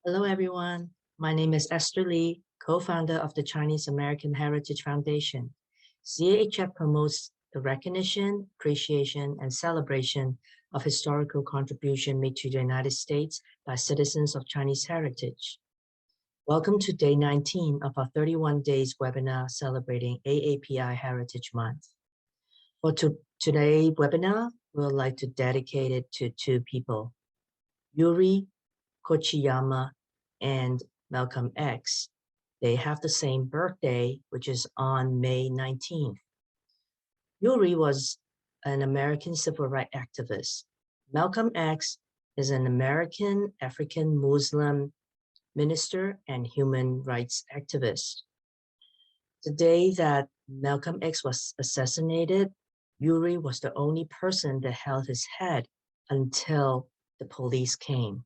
Hello, everyone. My name is Esther Lee, co-founder of the Chinese American Heritage Foundation. CAHF promotes the recognition, appreciation, and celebration of historical contribution made to the United States by citizens of Chinese heritage. Welcome to day 19 of our 31 days webinar celebrating AAPI Heritage Month. For today's webinar, we would like to dedicate it to two people, Yuri Kochiyama and Malcolm X. They have the same birthday, which is on May 19th. Yuri was an American civil rights activist. Malcolm X is an American African Muslim minister and human rights activist. The day that Malcolm X was assassinated, Yuri was the only person that held his head until the police came.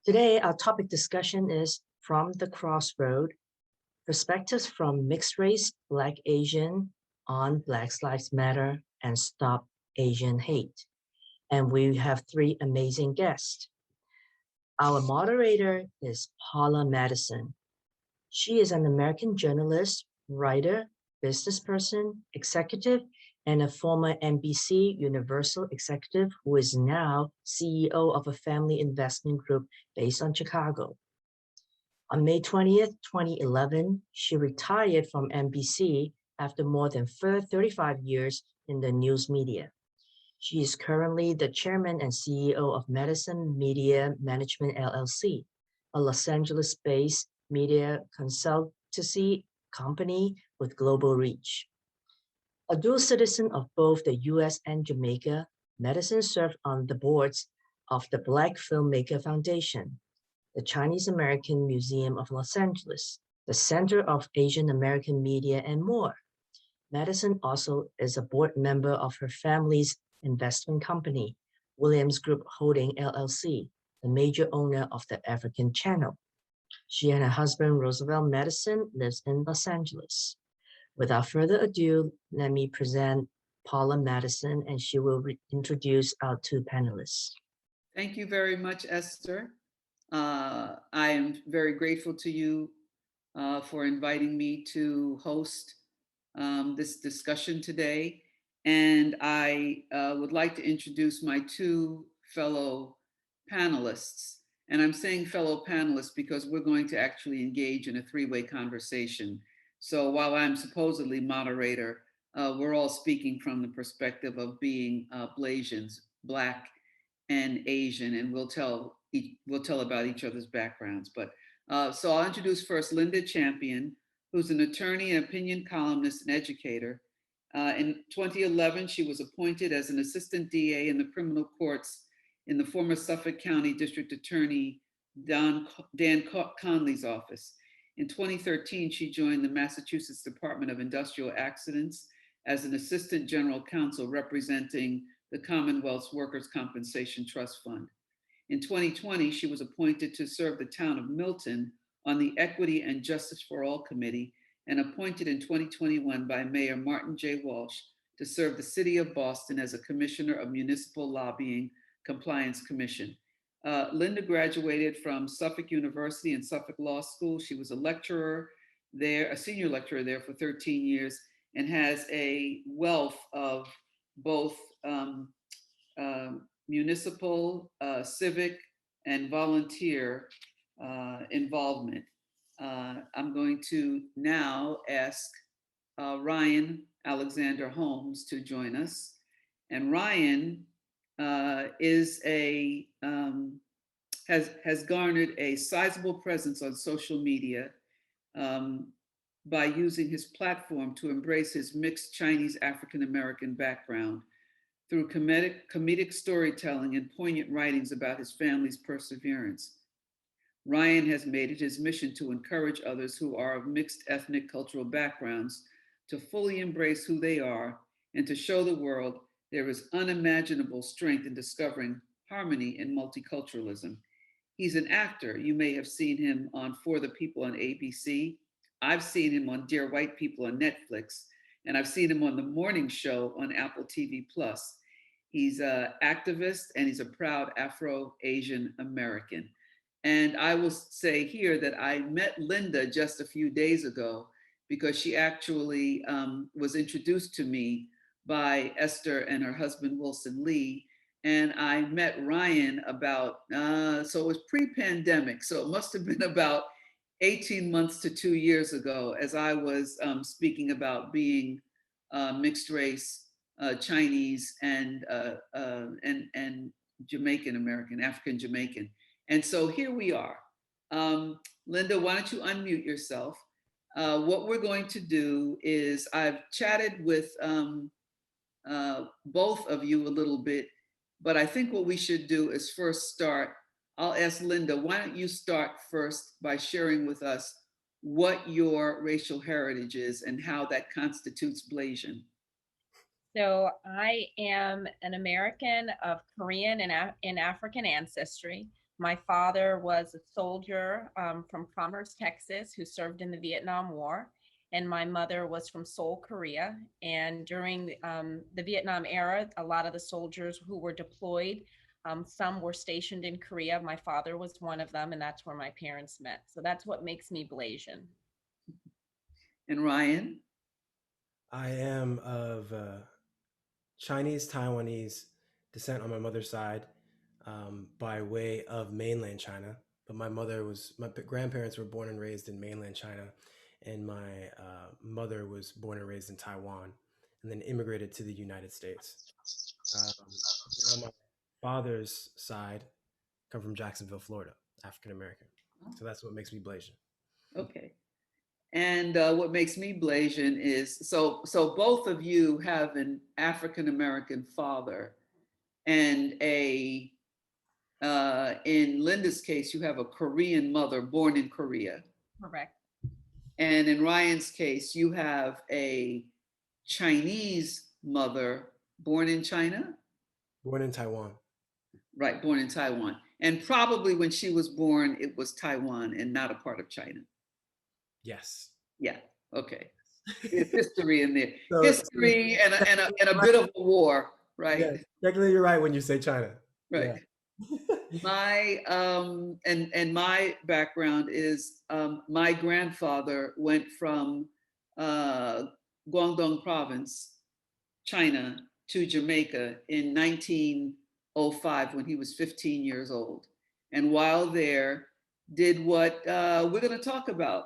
Today, our topic discussion is From the Crossroads, Perspectives from Mixed Race, Black Asian on Black Lives Matter and Stop Asian Hate. And we have three amazing guests. Our moderator is Paula Madison. She is an American journalist, writer, business person, executive, and a former NBC Universal executive who is now CEO of a family investment group based on Chicago. On May 20th, 2011, she retired from NBC after more than 35 years in the news media. She is currently the chairman and CEO of Madison Media Management LLC, a Los Angeles-based media consultancy company with global reach. A dual citizen of both the US and Jamaica, Madison served on the boards of the Black Filmmaker Foundation, the Chinese American Museum of Los Angeles, the Center of Asian American Media, and more. Madison also is a board member of her family's investment company, Williams Group Holding LLC, the major owner of the African Channel. She and her husband, Roosevelt Madison, lives in Los Angeles. Without further ado, let me present Paula Madison, and she will introduce our two panelists. Thank you very much, Esther. I am very grateful to you for inviting me to host this discussion today. And I would like to introduce my two fellow panelists. And I'm saying fellow panelists because we're going to actually engage in a three-way conversation. So while I'm supposedly moderator, we're all speaking from the perspective of being Blasians, Black and Asian, and we'll tell about each other's backgrounds. But so I'll introduce first Linda Champion, who's an attorney and opinion columnist and educator. In 2011, she was appointed as an assistant DA in the criminal courts in the former Suffolk County District Attorney Dan Conley's office. In 2013, she joined the Massachusetts Department of Industrial Accidents as an assistant general counsel representing the Commonwealth's Workers' Compensation Trust Fund. In 2020, she was appointed to serve the town of Milton on the Equity and Justice for All Committee and appointed in 2021 by Mayor Martin J. Walsh to serve the city of Boston as a commissioner of Municipal Lobbying Compliance Commission. Linda graduated from Suffolk University and Suffolk Law School. She was a lecturer there, a senior lecturer there for 13 years, and has a wealth of both municipal, civic, and volunteer involvement. I'm going to now ask Ryan Alexander Holmes to join us. And Ryan has garnered a sizable presence on social media by using his platform to embrace his mixed Chinese African American background through comedic storytelling and poignant writings about his family's perseverance. Ryan has made it his mission to encourage others who are of mixed ethnic cultural backgrounds to fully embrace who they are and to show the world there is unimaginable strength in discovering harmony in multiculturalism. He's an actor. You may have seen him on For the People on ABC. I've seen him on Dear White People on Netflix, and I've seen him on The Morning Show on Apple TV+. He's an activist and he's a proud Afro-Asian American. And I will say here that I met Linda just a few days ago because she actually was introduced to me by Esther and her husband, Wilson Lee. And I met Ryan about, so it was pre-pandemic. So it must have been about 18 months to 2 years ago as I was speaking about being mixed race, Chinese and Jamaican American, African Jamaican. And so here we are. Linda, why don't you unmute yourself? What we're going to do is I've chatted with both of you a little bit, but I think what we should do is first start. I'll ask Linda, why don't you start first by sharing with us what your racial heritage is and how that constitutes Blasian? So I am an American of Korean and African ancestry. My father was a soldier from Commerce, Texas, who served in the Vietnam War. And my mother was from Seoul, Korea. And during the Vietnam era, a lot of the soldiers who were deployed, some were stationed in Korea. My father was one of them, and that's where my parents met. So that's what makes me Blasian. And Ryan? I am of Chinese Taiwanese descent on my mother's side by way of mainland China. But my grandparents were born and raised in mainland China, and my mother was born and raised in Taiwan, and then immigrated to the United States. On my father's side, come from Jacksonville, Florida, African American. So that's what makes me Blasian. Okay. And what makes me Blasian is so both of you have an African American father and in Linda's case, you have a Korean mother born in Korea. Correct. And in Ryan's case, you have a Chinese mother born in China? Born in Taiwan. Right, born in Taiwan. And probably when she was born, it was Taiwan and not a part of China. Yes. Yeah, okay. There's history in there. So, history and a bit of a war, right? Yeah, technically you're right when you say China. Right. Yeah. My and my background is my grandfather went from Guangdong province, China, to Jamaica in 1905 when he was 15 years old, and while there, did what we're going to talk about,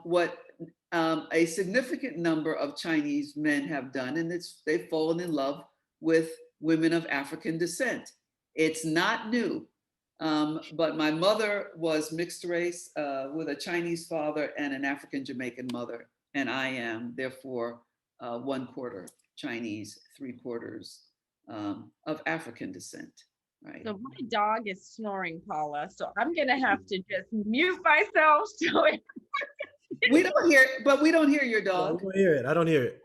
what a significant number of Chinese men have done, and they've fallen in love with women of African descent. It's not new, but my mother was mixed race with a Chinese father and an African Jamaican mother, and I am therefore 1/4 Chinese, 3/4 of African descent. Right. So my dog is snoring, Paula. So I'm gonna have to just mute myself. So we don't hear, but we don't hear your dog. I don't hear it. I don't hear it.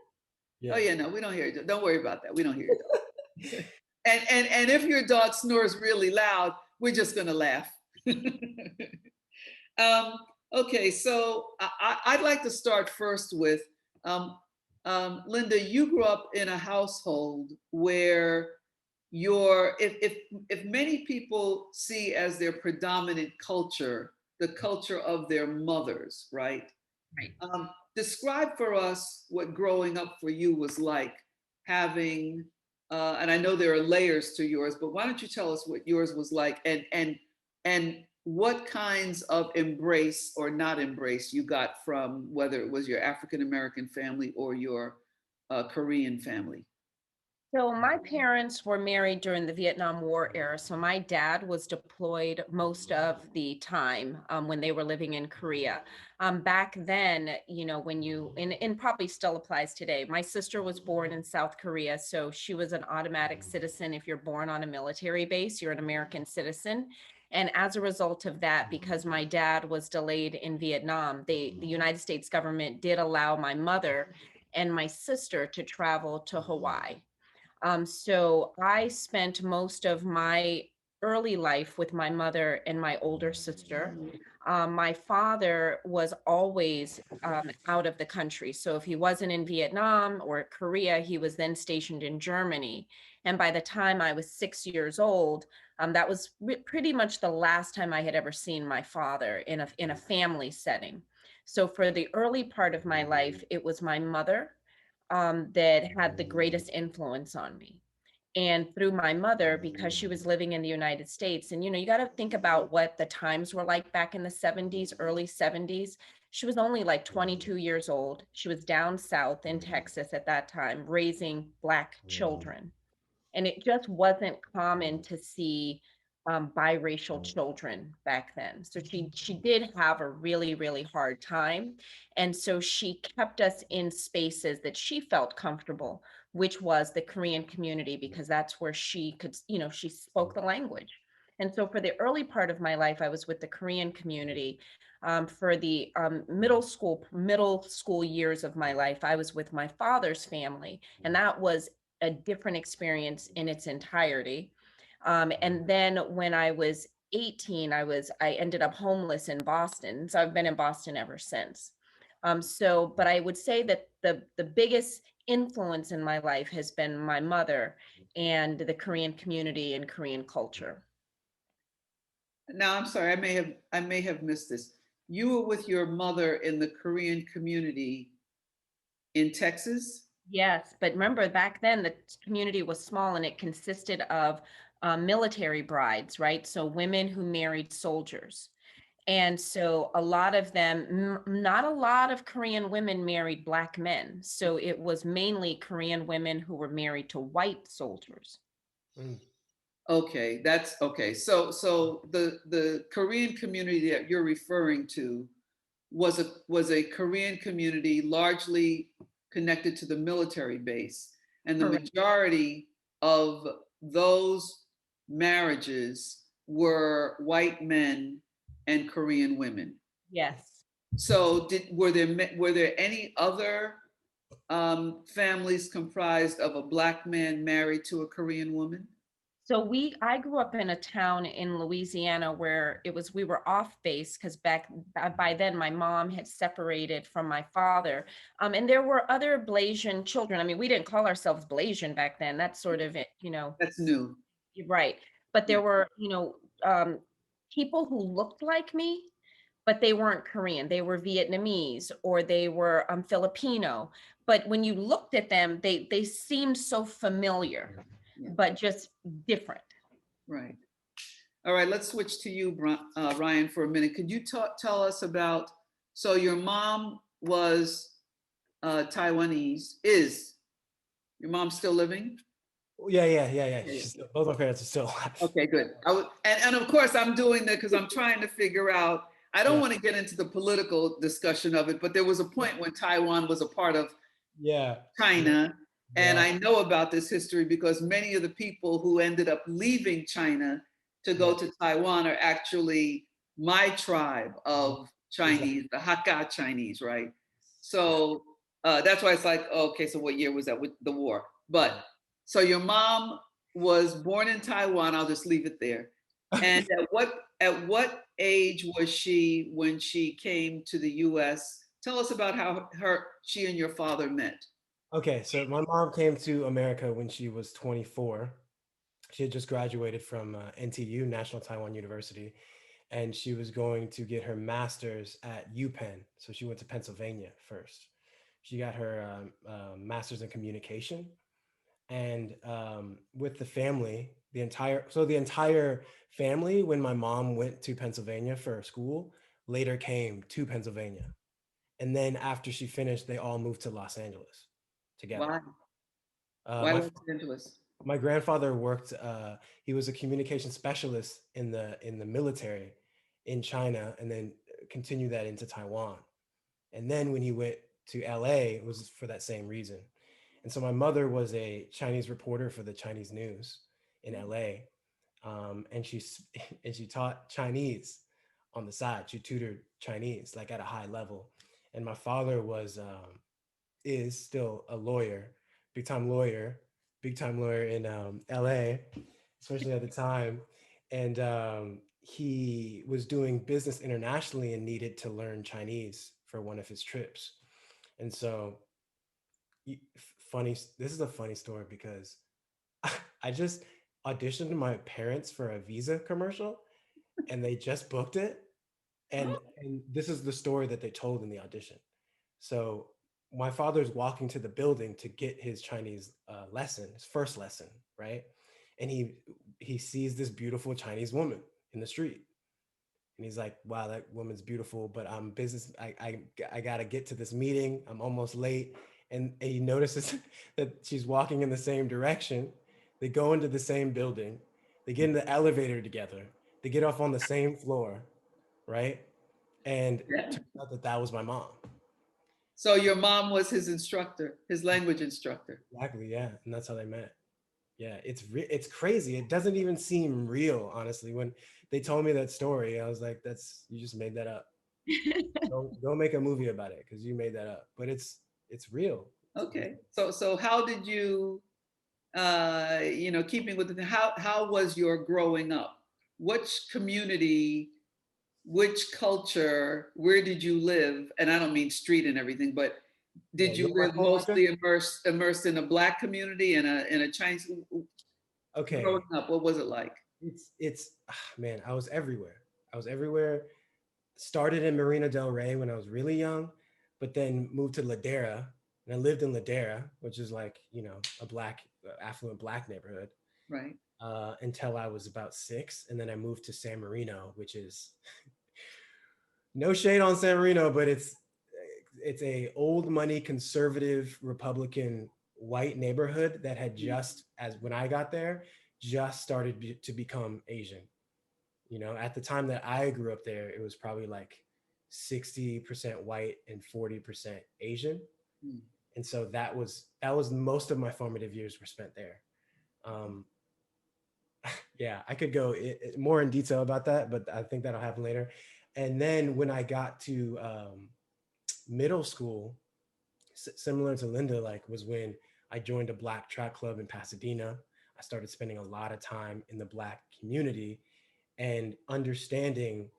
Yeah. Oh yeah, no, we don't hear it. Don't worry about that. We don't hear your dog. and if your dog snores really loud, we're just gonna laugh. Okay, so I'd like to start first with Linda. You grew up in a household where if many people see as their predominant culture the culture of their mothers, right? Right. Describe for us what growing up for you was like, having, and I know there are layers to yours, but why don't you tell us what yours was like, and what kinds of embrace or not embrace you got from whether it was your African American family or your Korean family? So my parents were married during the Vietnam War era. So my dad was deployed most of the time when they were living in Korea. Back then, you know, and probably still applies today. My sister was born in South Korea, so she was an automatic citizen. If you're born on a military base, you're an American citizen. And as a result of that, because my dad was delayed in Vietnam, the United States government did allow my mother and my sister to travel to Hawaii. So I spent most of my early life with my mother and my older sister. My father was always out of the country. So if he wasn't in Vietnam or Korea, he was then stationed in Germany. And by the time I was 6 years old, that was pretty much the last time I had ever seen my father in a family setting. So for the early part of my life, it was my mother that had the greatest influence on me. And through my mother, because she was living in the United States, and you got to think about what the times were like back in the 70s, early 70s. She was only like 22 years old. She was down south in Texas at that time, raising Black children. And it just wasn't common to see biracial children back then. So she did have a really, really hard time. And so she kept us in spaces that she felt comfortable, which was the Korean community, because that's where she could, she spoke the language. And so for the early part of my life, I was with the Korean community. For the middle school years of my life, I was with my father's family, and that was a different experience in its entirety. And then when I was 18, I ended up homeless in Boston. So I've been in Boston ever since. But I would say that the biggest influence in my life has been my mother and the Korean community and Korean culture. Now, I'm sorry, I may have missed this. You were with your mother in the Korean community in Texas? Yes, but remember back then the community was small and it consisted of military brides, right? So women who married soldiers. And so a lot of them, not a lot of Korean women married Black men. So it was mainly Korean women who were married to white soldiers. Mm. Okay, that's okay. So the Korean community that you're referring to was a Korean community largely connected to the military base, and the Correct. majority of those marriages were white men and Korean women. Yes. So were there any other families comprised of a Black man married to a Korean woman? So I grew up in a town in Louisiana where we were off base because by then my mom had separated from my father. And there were other Blasian children. I mean, we didn't call ourselves Blasian back then. That's sort of it, That's new. right. But Yeah. there were, people who looked like me, but they weren't Korean. They were Vietnamese or they were Filipino. But when you looked at them, they seemed so familiar, Yeah. but just different. Right. All right, let's switch to you, Ryan, for a minute. Could you tell us about, so your mom was Taiwanese, is your mom still living? Yeah. Yeah. Both my parents are still alive. Okay, good. And of course I'm doing that because I'm trying to figure out, I don't Yeah. want to get into the political discussion of it, but there was a point when Taiwan was a part of Yeah. China. And Yeah. I know about this history because many of the people who ended up leaving China to go Yeah. to Taiwan are actually my tribe of Exactly. Chinese, the Hakka Chinese, right? Yeah. So that's why it's like, okay, so what year was that with the war? But so your mom was born in Taiwan. I'll just leave it there. And at what age was she when she came to the U.S.? Tell us about how she and your father met. Okay, so my mom came to America when she was 24. She had just graduated from NTU, National Taiwan University, and she was going to get her master's at UPenn. So she went to Pennsylvania first. She got her master's in communication, and with the family, the entire family, when my mom went to Pennsylvania for school, later came to Pennsylvania, and then after she finished, they all moved to Los Angeles together. Why? Uh, Why my Los Angeles? my grandfather worked. He was a communication specialist in the military in China, and then continued that into Taiwan. And then when he went to LA, it was for that same reason. And so my mother was a Chinese reporter for the Chinese news in LA, and and she taught Chinese on the side. She tutored Chinese like at a high level. And my father was is still a lawyer, big time lawyer in LA, especially at the time. and he was doing business internationally and needed to learn Chinese for one of his trips. And so, funny, this is a funny story because I just auditioned my parents for a Visa commercial, and they just booked it. And this is the story that they told in the audition. So my father's walking to the building to get his Chinese lesson, his first lesson, right? And he sees this beautiful Chinese woman in the street, and he's like, "Wow, that woman's beautiful, but I'm business. I gotta get to this meeting. I'm almost late." And he notices that she's walking in the same direction. They go into the same building. They get in the elevator together. They get off on the same floor, right? And it Yeah. turns out that that was my mom. So your mom was his instructor, his language instructor. Exactly, yeah, and that's how they met. Yeah, it's crazy. It doesn't even seem real, honestly. When they told me that story, I was like, "That's you just made that up. Don't make a movie about it because you made that up." But it's real. Okay. So how did you, keeping with the, how was your growing up? Which community, which culture, where did you live? And I don't mean street and everything, but Yeah, did you you want my live full address? mostly immersed in a Black community and a Chinese? Okay, Growing up, what was it like? man, I was everywhere. I was everywhere. Started in Marina Del Rey when I was really young, but then moved to Ladera, and I lived in Ladera, which is like, a affluent black neighborhood, Right. until I was about 6, and then I moved to San Marino, which is no shade on San Marino, but it's a old money conservative Republican white neighborhood that had just, as when I got there, just started to become Asian. At the time that I grew up there, it was probably like 60% white and 40% Asian. Mm. And so that was most of my formative years were spent there. Um, yeah, I could go more in detail about that, but I think that'll happen later. And then when I got to middle school, similar to Linda, like was when I joined a Black track club in Pasadena. I started spending a lot of time in the Black community and understanding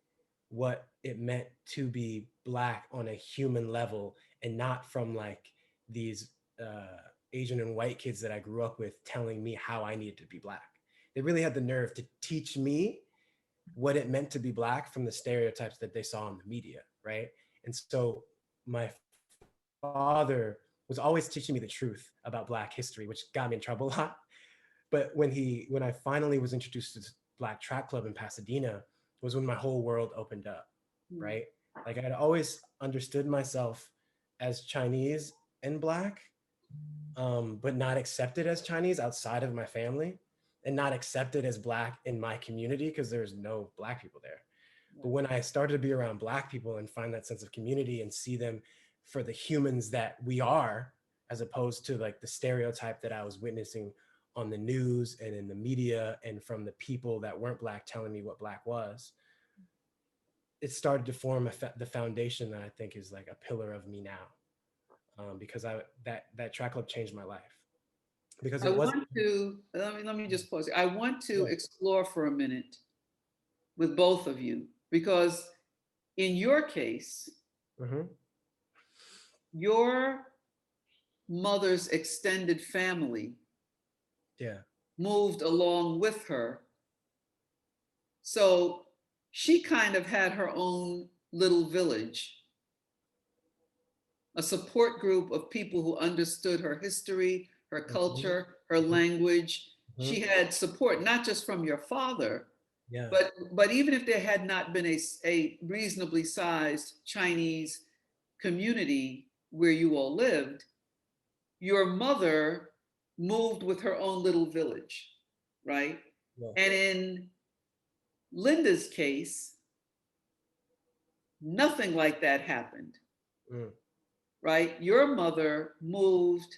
what it meant to be Black on a human level, and not from like these Asian and white kids that I grew up with telling me how I needed to be Black. They really had the nerve to teach me what it meant to be Black from the stereotypes that they saw in the media, right? And so my father was always teaching me the truth about Black history, which got me in trouble a lot. But when I finally was introduced to this Black track club in Pasadena, was when my whole world opened up, right? Like I'd always understood myself as Chinese and Black, but not accepted as Chinese outside of my family, and not accepted as Black in my community because there's no Black people there. But when I started to be around Black people and find that sense of community and see them for the humans that we are, as opposed to like the stereotype that I was witnessing on the news and in the media and from the people that weren't Black telling me what Black was, it started to form the foundation that I think is like a pillar of me now. Because that track club changed my life. Because I it wasn't. want to let me just pause. I want to Yeah. explore for a minute with both of you because in your case, Mm-hmm. your mother's extended family Yeah. moved along with her. So she kind of had her own little village, a support group of people who understood her history, her culture, her language. Mm-hmm. She had support, not just from your father, Yeah. but even if there had not been a reasonably sized Chinese community where you all lived, your mother moved with her own little village, right? Yeah. And in Linda's case, nothing like that happened, Mm. right? Your mother moved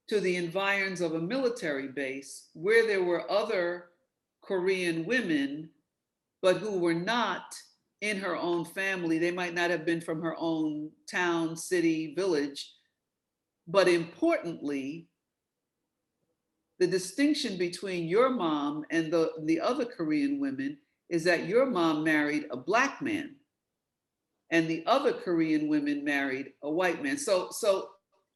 to the environs of a military base where there were other Korean women, but who were not in her own family. They might not have been from her own town, city, village. But importantly, the distinction between your mom and the other Korean women is that your mom married a Black man and the other Korean women married a white man. So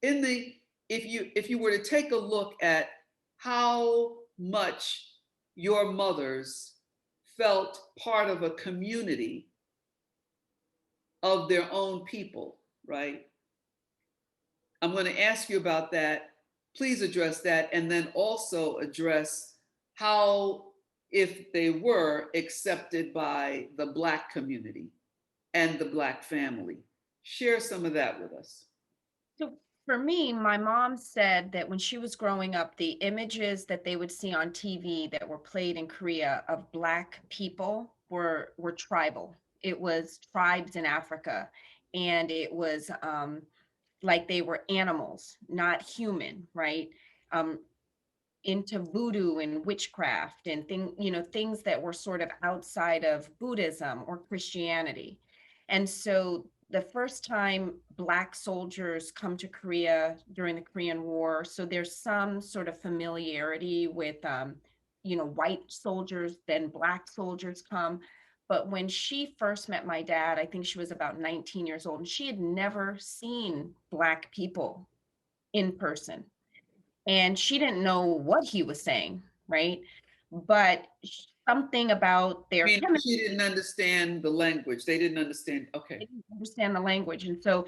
in the if you were to take a look at how much your mothers felt part of a community of their own people, right? I'm going to ask you about that. Please address that, and then also address how, if they were accepted by the Black community and the Black family. Share some of that with us. So for me, my mom said that when she was growing up, the images that they would see on TV that were played in Korea of Black people were tribal. It was tribes in Africa, and it was like they were animals, not human, right? Into voodoo and witchcraft and things that were sort of outside of Buddhism or Christianity. And so the first time Black soldiers come to Korea during the Korean War, so there's some sort of familiarity with, white soldiers, then Black soldiers come. But when she first met my dad, I think she was about 19 years old, and she had never seen Black people in person. And she didn't know what he was saying, right? But something about I their mean, chemistry, she didn't understand the language. They didn't understand. Okay. they didn't understand the language. And so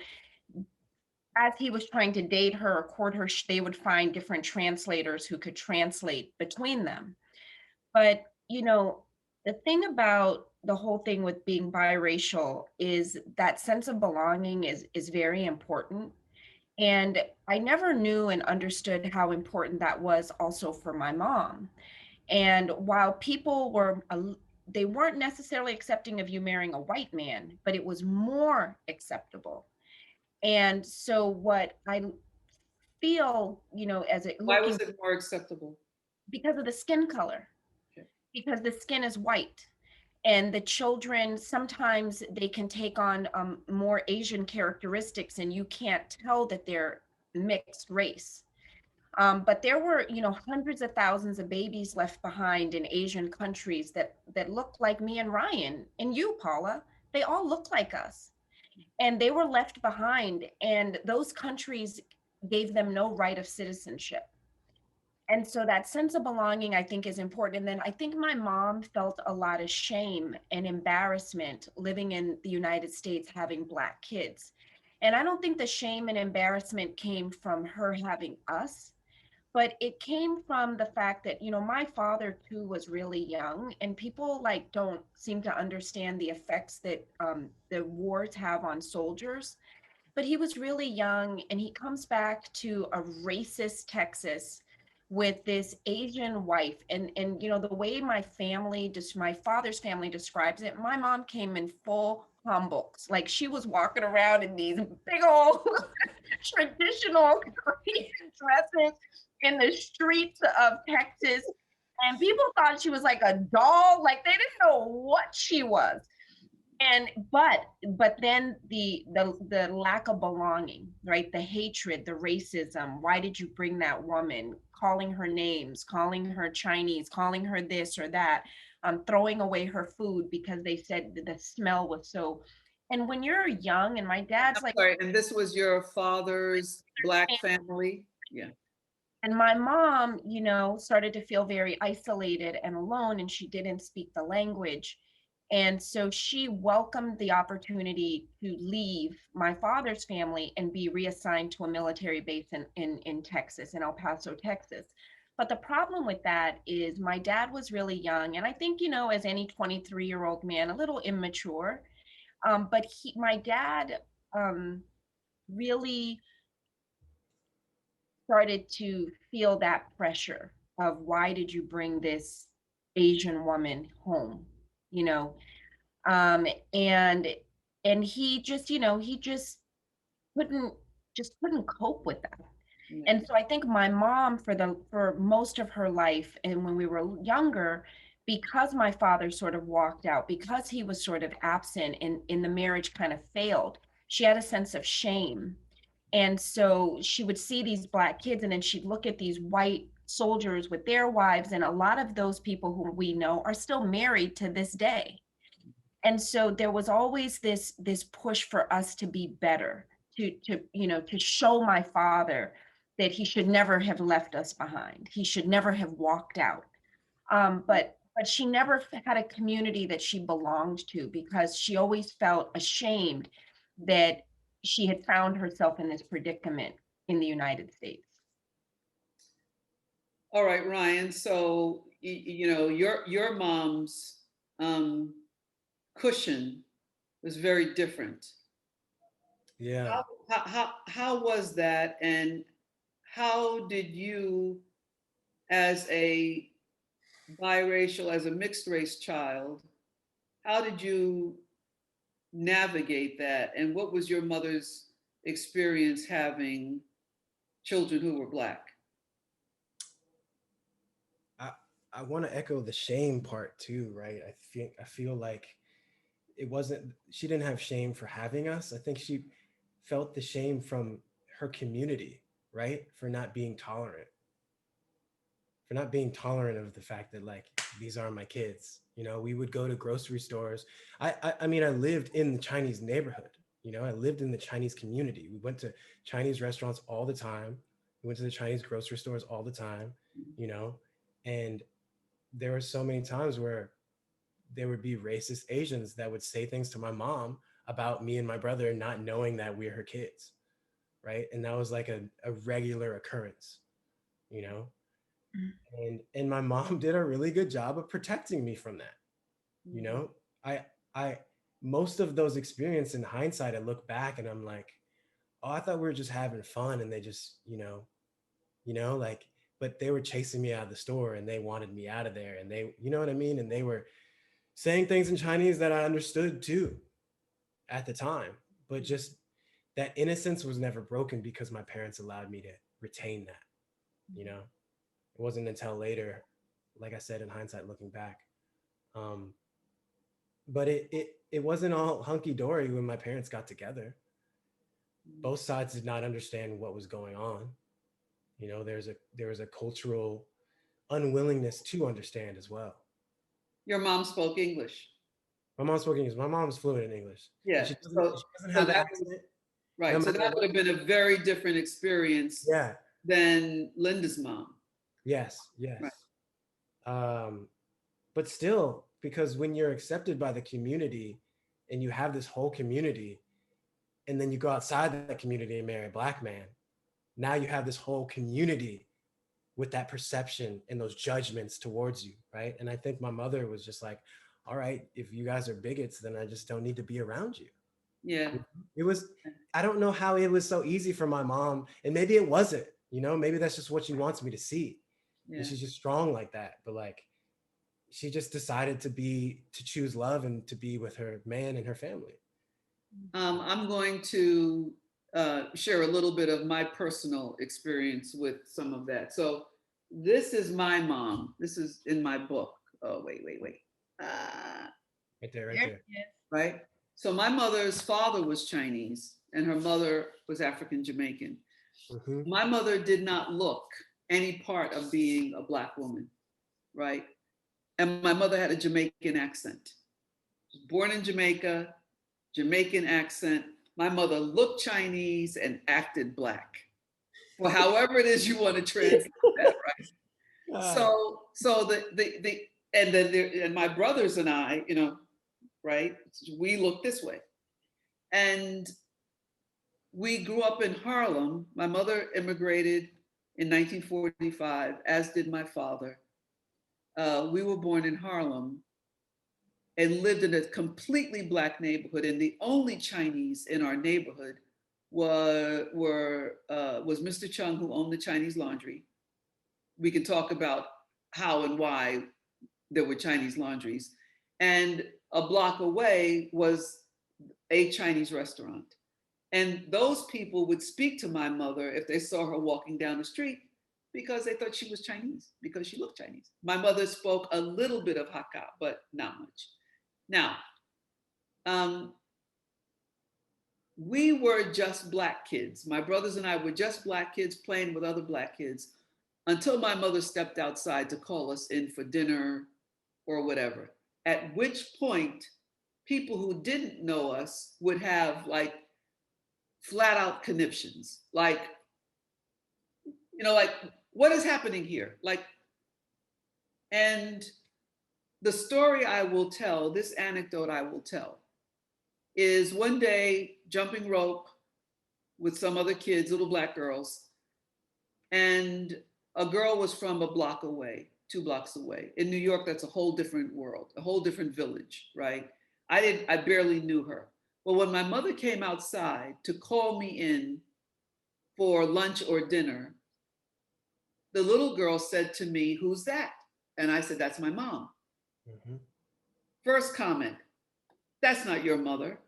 as he was trying to date her or court her, they would find different translators who could translate between them. But, the thing about the whole thing with being biracial is that sense of belonging is very important. And I never knew and understood how important that was also for my mom. And while people were, they weren't necessarily accepting of you marrying a white man, but it was more acceptable. And so what I feel, as it Why was looking, it more acceptable? because of the skin color, Okay. because the skin is white. And the children, sometimes they can take on more Asian characteristics, and you can't tell that they're mixed race. But there were, hundreds of thousands of babies left behind in Asian countries that looked like me and Ryan and you, Paula. They all look like us, and they were left behind. And those countries gave them no right of citizenship. And so that sense of belonging, I think, is important. And then I think my mom felt a lot of shame and embarrassment living in the United States, having Black kids. And I don't think the shame and embarrassment came from her having us, but it came from the fact that, my father too was really young, and people don't seem to understand the effects that the wars have on soldiers. But he was really young, and he comes back to a racist Texas with this Asian wife. And the way my family, just my father's family describes it, my mom came in full hanboks. Like she was walking around in these big old traditional Korean dresses in the streets of Texas. And people thought she was like a doll, like they didn't know what she was. And but then the lack of belonging, right? The hatred, the racism. Why did you bring that woman? Calling her names, calling her Chinese, calling her this or that, throwing away her food because they said the smell was so. And when you're young, and my dad's I'm sorry, and this was your father's Black family? Yeah. and my mom, started to feel very isolated and alone, and she didn't speak the language. And so she welcomed the opportunity to leave my father's family and be reassigned to a military base in Texas, in El Paso, Texas. But the problem with that is my dad was really young. And I think, as any 23-year-old man, a little immature. But my dad really started to feel that pressure of, why did you bring this Asian woman home? Um, and he just, he couldn't couldn't cope with that. And so I think my mom, for most of her life, and when we were younger, because my father sort of walked out, because he was sort of absent, and in the marriage kind of failed, she had a sense of shame. And so she would see these Black kids, and then she'd look at these white soldiers with their wives, and a lot of those people who we know are still married to this day. And so there was always this push for us to be better, to show my father that he should never have left us behind. He should never have walked out. But she never had a community that she belonged to, because she always felt ashamed that she had found herself in this predicament in the United States. All right, Ryan. So your mom's cushion was very different. Yeah. How was that, and how did you, as a biracial, as a mixed race child, how did you navigate that, and what was your mother's experience having children who were Black? I want to echo the shame part too, right? I feel like it wasn't, she didn't have shame for having us. I think she felt the shame from her community, right? For not being tolerant. For not being tolerant of the fact that, like, these are my kids. You know, we would go to grocery stores. I mean, I lived in the Chinese neighborhood. You know, I lived in the Chinese community. We went to Chinese restaurants all the time. We went to the Chinese grocery stores all the time, you know, and there were so many times where there would be racist Asians that would say things to my mom about me and my brother, not knowing that we're her kids, right? And that was like a regular occurrence, you know? And my mom did a really good job of protecting me from that. You know, I most of those experiences, in hindsight, I look back and I'm like, oh, I thought we were just having fun, and they just, like, but they were chasing me out of the store and they wanted me out of there, and they, you know what I mean? And they were saying things in Chinese that I understood too at the time, but just that innocence was never broken because my parents allowed me to retain that, you know? It wasn't until later, like I said, in hindsight, looking back. But it wasn't all hunky-dory when my parents got together. Both sides did not understand what was going on. You know, there was a cultural unwillingness to understand as well. Your mom spoke English. My mom spoke English. My mom's fluent in English. Yeah. She doesn't have an accent. Right. So that would have been a very different experience, Yeah. than Linda's mom. Yes. Right. But still, because when you're accepted by the community and you have this whole community, and then you go outside that community and marry a Black man, now you have this whole community with that perception and those judgments towards you, right? And I think my mother was just like, all right, if you guys are bigots, then I just don't need to be around you. Yeah. It was, I don't know how it was so easy for my mom, and maybe it wasn't, you know, maybe that's just what she wants me to see. Yeah. And she's just strong like that. But like, she just decided to choose love and to be with her man and her family. I'm going to share a little bit of my personal experience with some of that. So this is my mom. This is in my book. Oh, wait. Right there. Right? So my mother's father was Chinese and her mother was African Jamaican. Mm-hmm. My mother did not look any part of being a Black woman, right? And my mother had a Jamaican accent. She was born in Jamaica, Jamaican accent. My mother looked Chinese and acted Black. Well, however it is you want to translate that, right? So and my brothers and I, you know, right? We look this way. And we grew up in Harlem. My mother immigrated in 1945, as did my father. We were born in Harlem and lived in a completely Black neighborhood. And the only Chinese in our neighborhood was Mr. Chung, who owned the Chinese laundry. We can talk about how and why there were Chinese laundries. And a block away was a Chinese restaurant. And those people would speak to my mother if they saw her walking down the street because they thought she was Chinese, because she looked Chinese. My mother spoke a little bit of Hakka, but not much. Now, we were just Black kids. My brothers and I were just Black kids playing with other Black kids. until my mother stepped outside to call us in for dinner or whatever. At which point, people who didn't know us would have like flat out conniptions, like, like, what is happening here? Like, and the story I will tell, this anecdote I will tell, is one day jumping rope with some other kids, little Black girls, and a girl was from a block away, 2 blocks away. In New York, that's a whole different world, a whole different village, right? I barely knew her. But when my mother came outside to call me in for lunch or dinner, the little girl said to me, "Who's that?" And I said, "That's my mom." Mm-hmm. First comment, "That's not your mother."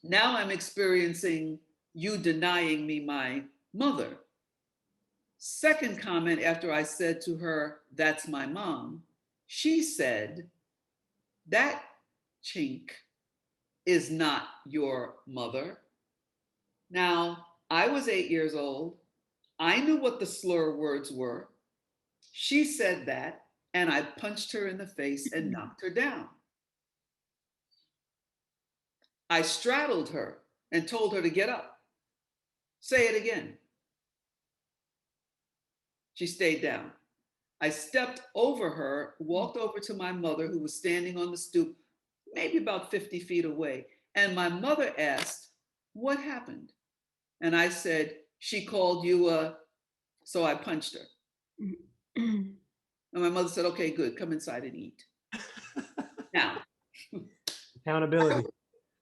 Now I'm experiencing you denying me my mother. Second comment, after I said to her, "That's my mom," she said, "That chink is not your mother." Now, I was 8 years old. I knew what the slur words were. She said that, and I punched her in the face and knocked her down. I straddled her and told her to get up. Say it again. She stayed down. I stepped over her, walked over to my mother, who was standing on the stoop, maybe about 50 feet away. And my mother asked, "What happened?" And I said, "She called you a..." So I punched her. And my mother said, "Okay, good, come inside and eat." Now, Accountability.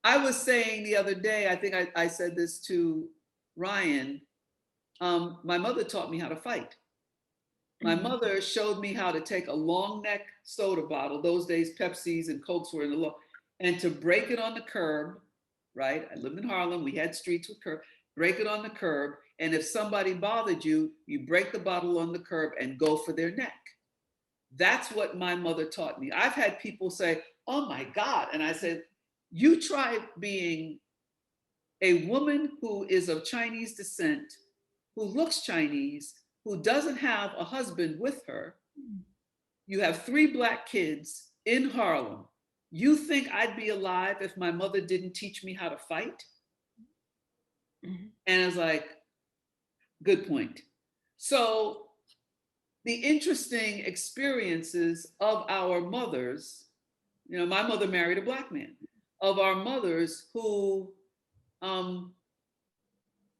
I was saying the other day, I think I said this to Ryan, my mother taught me how to fight. My mother showed me how to take a long neck soda bottle, those days Pepsis and Cokes were in the law, and to break it on the curb, right? I lived in Harlem, we had streets with curb, break it on the curb, and if somebody bothered you, you break the bottle on the curb and go for their neck. That's what my mother taught me. I've had people say, "Oh my God," and I said, "You try being a woman who is of Chinese descent, who looks Chinese, who doesn't have a husband with her. You have 3 Black kids in Harlem. You think I'd be alive if my mother didn't teach me how to fight?" Mm-hmm. And I was like, good point. So the interesting experiences of our mothers, my mother married a Black man, of our mothers who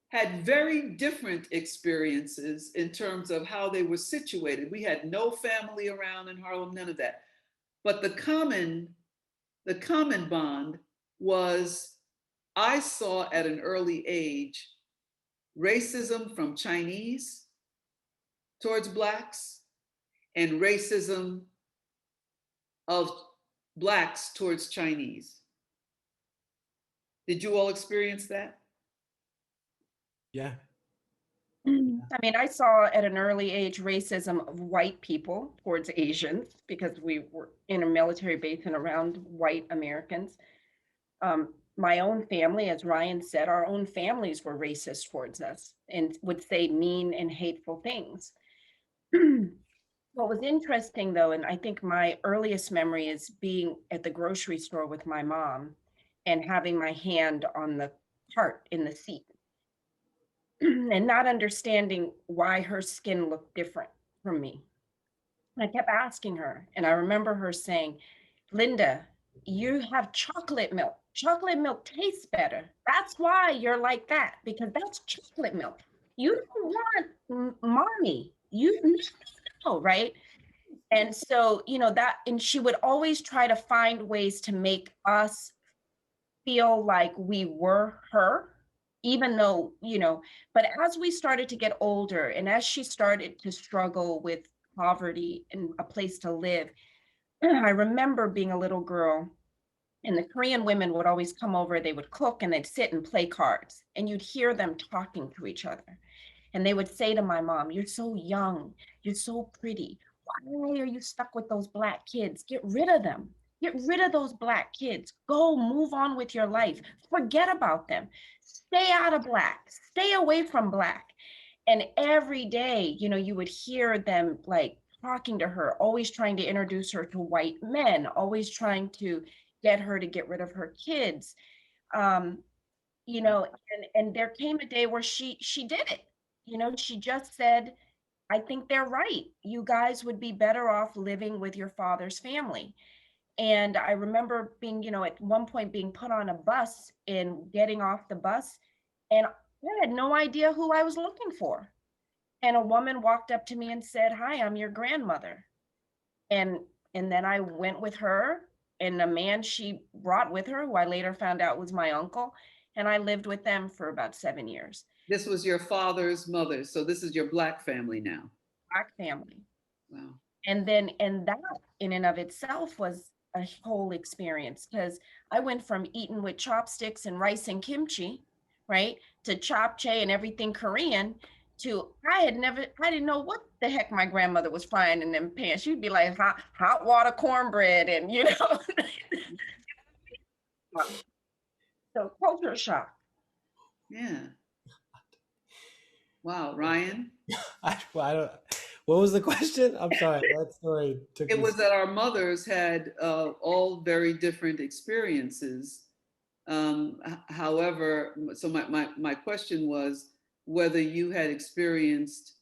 had very different experiences in terms of how they were situated. We had no family around in Harlem, none of that. But the common bond was, I saw at an early age racism from Chinese towards Blacks and racism of Blacks towards Chinese. Did you all experience that? Yeah. I mean, I saw at an early age racism of white people towards Asians because we were in a military base and around white Americans. My own family, as Ryan said, our own families were racist towards us and would say mean and hateful things. What was interesting though, and I think my earliest memory is being at the grocery store with my mom and having my hand on the cart in the seat and not understanding why her skin looked different from me. And I kept asking her, and I remember her saying, "Linda, you have chocolate milk. Chocolate milk tastes better. That's why you're like that, because that's chocolate milk. You don't want mommy. You know, right?" And so, and she would always try to find ways to make us feel like we were her, even though, but as we started to get older and as she started to struggle with poverty and a place to live, I remember being a little girl and the Korean women would always come over, they would cook and they'd sit and play cards and you'd hear them talking to each other. And they would say to my mom, "You're so young, you're so pretty. Why are you stuck with those Black kids? Get rid of them. Get rid of those Black kids. Go move on with your life. Forget about them. Stay out of Black. Stay away from Black." And every day, you know, you would hear them like talking to her, always trying to introduce her to white men, always trying to get her to get rid of her kids. Um, you know, and there came a day where she did it. You know, she just said, I think they're right. You guys would be better off living with your father's family. And I remember being, you know, at one point being put on a bus and getting off the bus, and I had no idea who I was looking for. And a woman walked up to me and said, "Hi, I'm your grandmother." And and then I went with her and a man she brought with her, who I later found out was my uncle, and I lived with them for about 7 years. This was your father's mother. So this is your Black family now. Black family. Wow. And then, and that in and of itself was a whole experience, because I went from eating with chopsticks and rice and kimchi, right, to japchae and everything Korean, to I didn't know what the heck my grandmother was frying in them pans. She'd be like hot water cornbread, and you know. So culture shock. Yeah. Wow, Ryan. I don't. What was the question? I'm sorry. That story took It me. was that our mothers had all very different experiences. However, so my question was whether you had experienced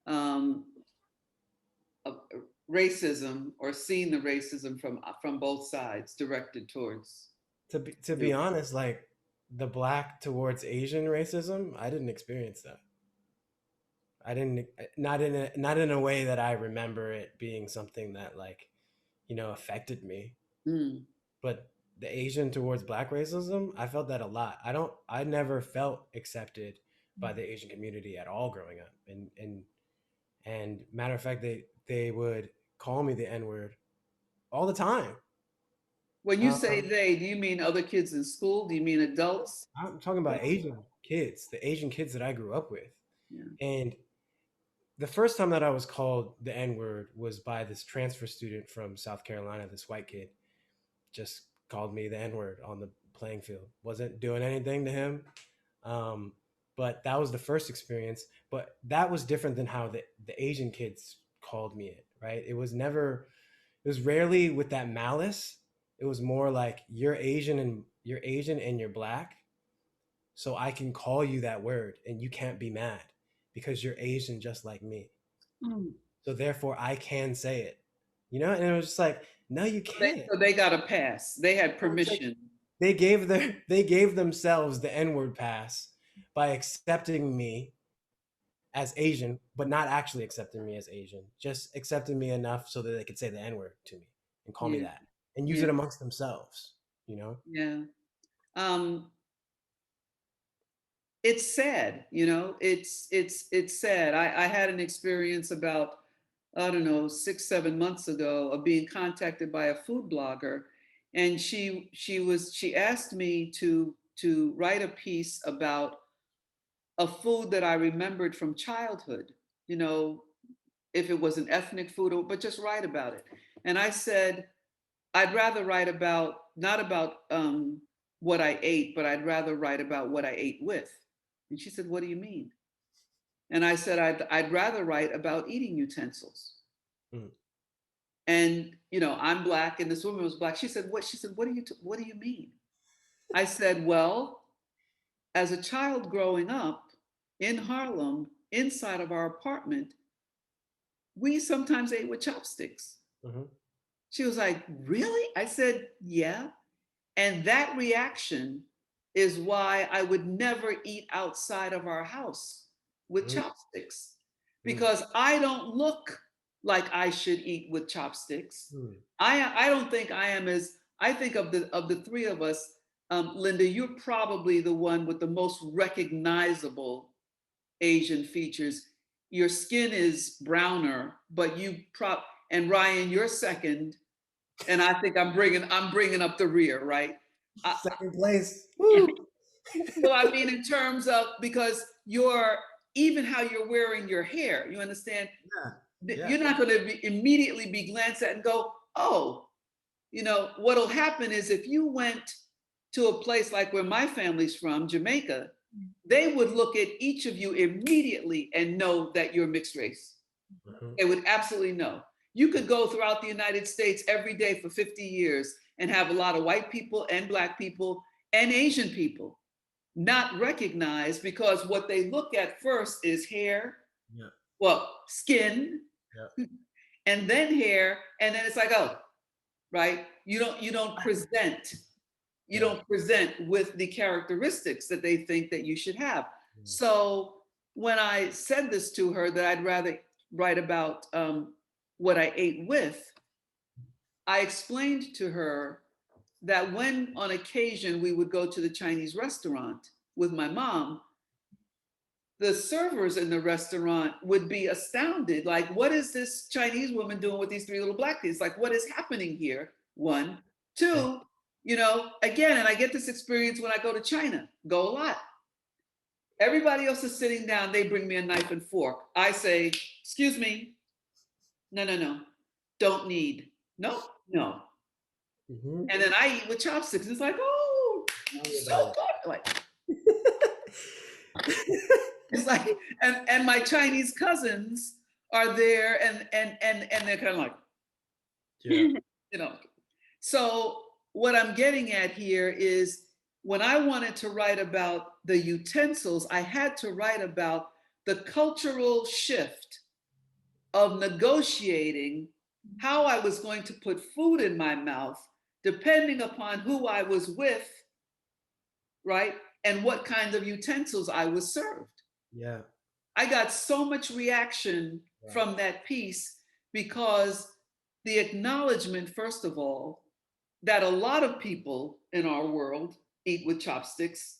um, racism or seen the racism from both sides directed towards To be you. honest, like the Black towards Asian racism, I didn't experience that. I didn't, not in a way that I remember it being something that, like, you know, affected me. Mm. But the Asian towards Black racism, I felt that a lot. I never felt accepted by the Asian community at all growing up. And matter of fact, they would call me the N-word all the time. When you say Um, they, do you mean other kids in school? Do you mean adults? I'm talking about Asian kids, the Asian kids that I grew up with. Yeah. And the first time that I was called the N-word was by this transfer student from South Carolina. This white kid just called me the N-word on the playing field. Wasn't doing anything to him. But that was the first experience. But that was different than how the Asian kids called me it, right? It was rarely with that malice. It was more like you're Asian and you're Black. So I can call you that word and you can't be mad because you're Asian just like me. Mm. So therefore I can say it. You know? And it was just like, no, you can't. So they got a pass. They had permission. They gave themselves the N-word pass by accepting me as Asian, but not actually accepting me as Asian. Just accepting me enough so that they could say the N-word to me and call me Yeah. that and use Yeah. it amongst themselves, you know? Yeah. It's sad, you know, it's sad. I had an experience about, I don't know, 6, 7 months ago of being contacted by a food blogger. And she asked me to write a piece about a food that I remembered from childhood, you know, if it was an ethnic food, but just write about it. And I said, I'd rather write about, not about what I ate, but I'd rather write about what I ate with. And she said, what do you mean? And I said, I'd rather write about eating utensils. Mm. And, you know, I'm Black and this woman was Black. She said, what do you mean? I said, well, as a child growing up in Harlem, inside of our apartment, we sometimes ate with chopsticks. Mm-hmm. She was like, really? I said, yeah. And that reaction is why I would never eat outside of our house with chopsticks, because I don't look like I should eat with chopsticks. I don't think I am as, I think of the three of us, Linda, you're probably the one with the most recognizable Asian features. Your skin is browner, but and Ryan, you're second. And I think I'm bringing up the rear, right? Second place. Woo. So I mean, in terms of, because even how you're wearing your hair, you understand? Yeah. You're not going to immediately be glanced at and go, oh, you know, what'll happen is if you went to a place like where my family's from, Jamaica, they would look at each of you immediately and know that you're mixed race. They would absolutely know. You could go throughout the United States every day for 50 years and have a lot of white people and Black people and Asian people not recognized, because what they look at first is hair, well, skin, and then hair, and then it's like, oh, right? You don't present with the characteristics that they think that you should have. So when I said this to her, that I'd rather write about what I ate with, I explained to her that when on occasion we would go to the Chinese restaurant with my mom, the servers in the restaurant would be astounded. Like, what is this Chinese woman doing with these three little Black kids? Like, what is happening here? One. Two, again, and I get this experience when I go to China, go a lot. Everybody else is sitting down, they bring me a knife and fork. I say, excuse me, no, don't need, no. And then I eat with chopsticks. It's like, oh, so good. Like, it's like, and my Chinese cousins are there, and they're kind of like, So what I'm getting at here is, when I wanted to write about the utensils, I had to write about the cultural shift of negotiating how I was going to put food in my mouth, depending upon who I was with, right? And what kind of utensils I was served. Yeah. I got so much reaction from that piece, because the acknowledgement, first of all, that a lot of people in our world eat with chopsticks.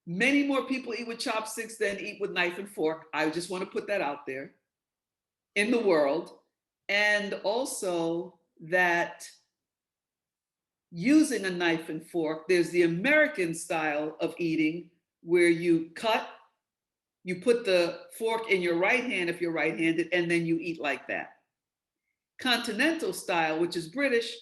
Many more people eat with chopsticks than eat with knife and fork. I just want to put that out there in the world. And also that using a knife and fork, there's the American style of eating where you cut, you put the fork in your right hand if you're right-handed, and then you eat like that. Continental style, which is British,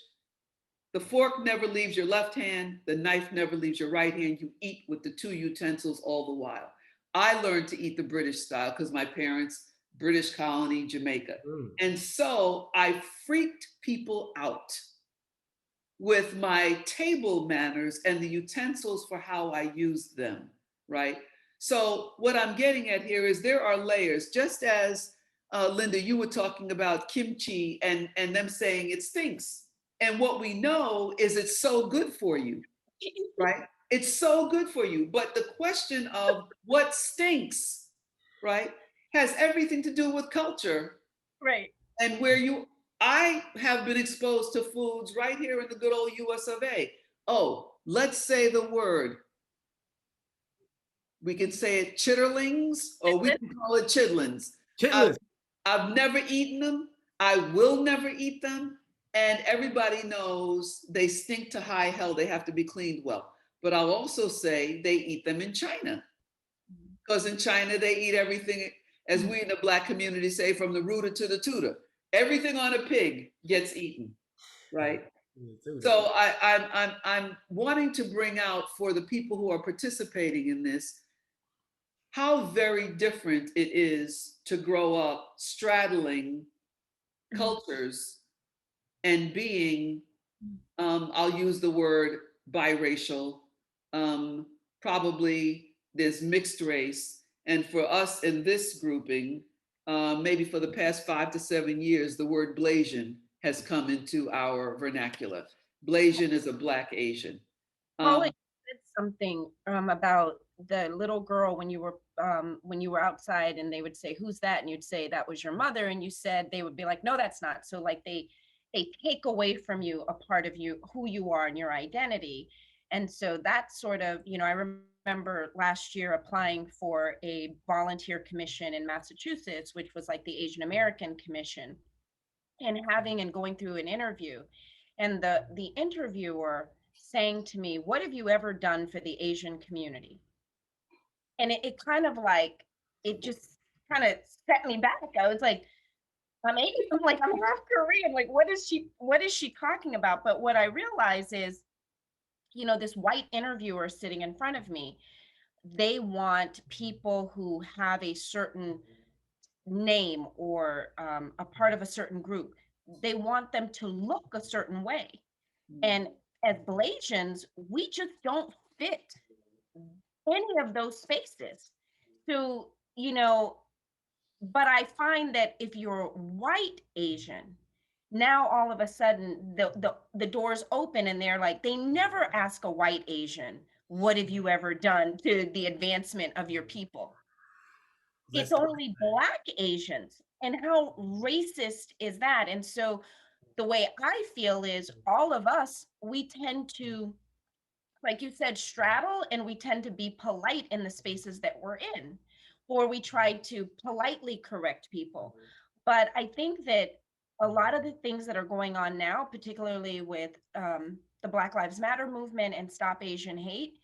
the fork never leaves your left hand, the knife never leaves your right hand. You eat with the two utensils all the while. I learned to eat the British style because my parents, British colony, Jamaica. And so I freaked people out with my table manners and the utensils for how I used them, right? So what I'm getting at here is there are layers, just as Linda, you were talking about kimchi and them saying it stinks. And what we know is it's so good for you, right? It's so good for you. But the question of what stinks, right, has everything to do with culture. Right. And I have been exposed to foods right here in the good old US of A. Oh, let's say the word. We can say it chitterlings, or we can call it chitlins. I've never eaten them. I will never eat them. And everybody knows they stink to high hell. They have to be cleaned well. But I'll also say they eat them in China. Because in China, they eat everything, as we in the Black community say, from the rooter to the tutor. Everything on a pig gets eaten, right? So I'm wanting to bring out for the people who are participating in this, how very different it is to grow up straddling cultures and being, I'll use the word biracial, probably there's mixed race. And for us in this grouping, maybe for the past 5 to 7 years, the word Blasian has come into our vernacular. Blasian is a Black Asian. Paula said something about the little girl when you were outside, and they would say, "Who's that?" And you'd say, "That was your mother." And you said, they would be like, "No, that's not." So like they take away from you a part of you, who you are and your identity. And so that's sort of, I remember last year applying for a volunteer commission in Massachusetts, which was like the Asian American Commission, and going through an interview, and the interviewer saying to me, "What have you ever done for the Asian community?" And it kind of like, it just kind of set me back. I was like, I'm Asian. I'm like, I'm half Korean. Like, what is she talking about? But what I realize is, this white interviewer sitting in front of me they want people who have a certain name or a part of a certain group. They want them to look a certain way. And as Blasians, we just don't fit any of those spaces. So, but I find that if you're white Asian, now all of a sudden the doors open and they're like, they never ask a white Asian, what have you ever done to the advancement of your people? It's That's the only Black Asians. And how racist is that? And so the way I feel is all of us, we tend to, like you said, straddle, and we tend to be polite in the spaces that we're in, or we try to politely correct people. But I think that a lot of the things that are going on now, particularly with the Black Lives Matter movement and Stop Asian Hate,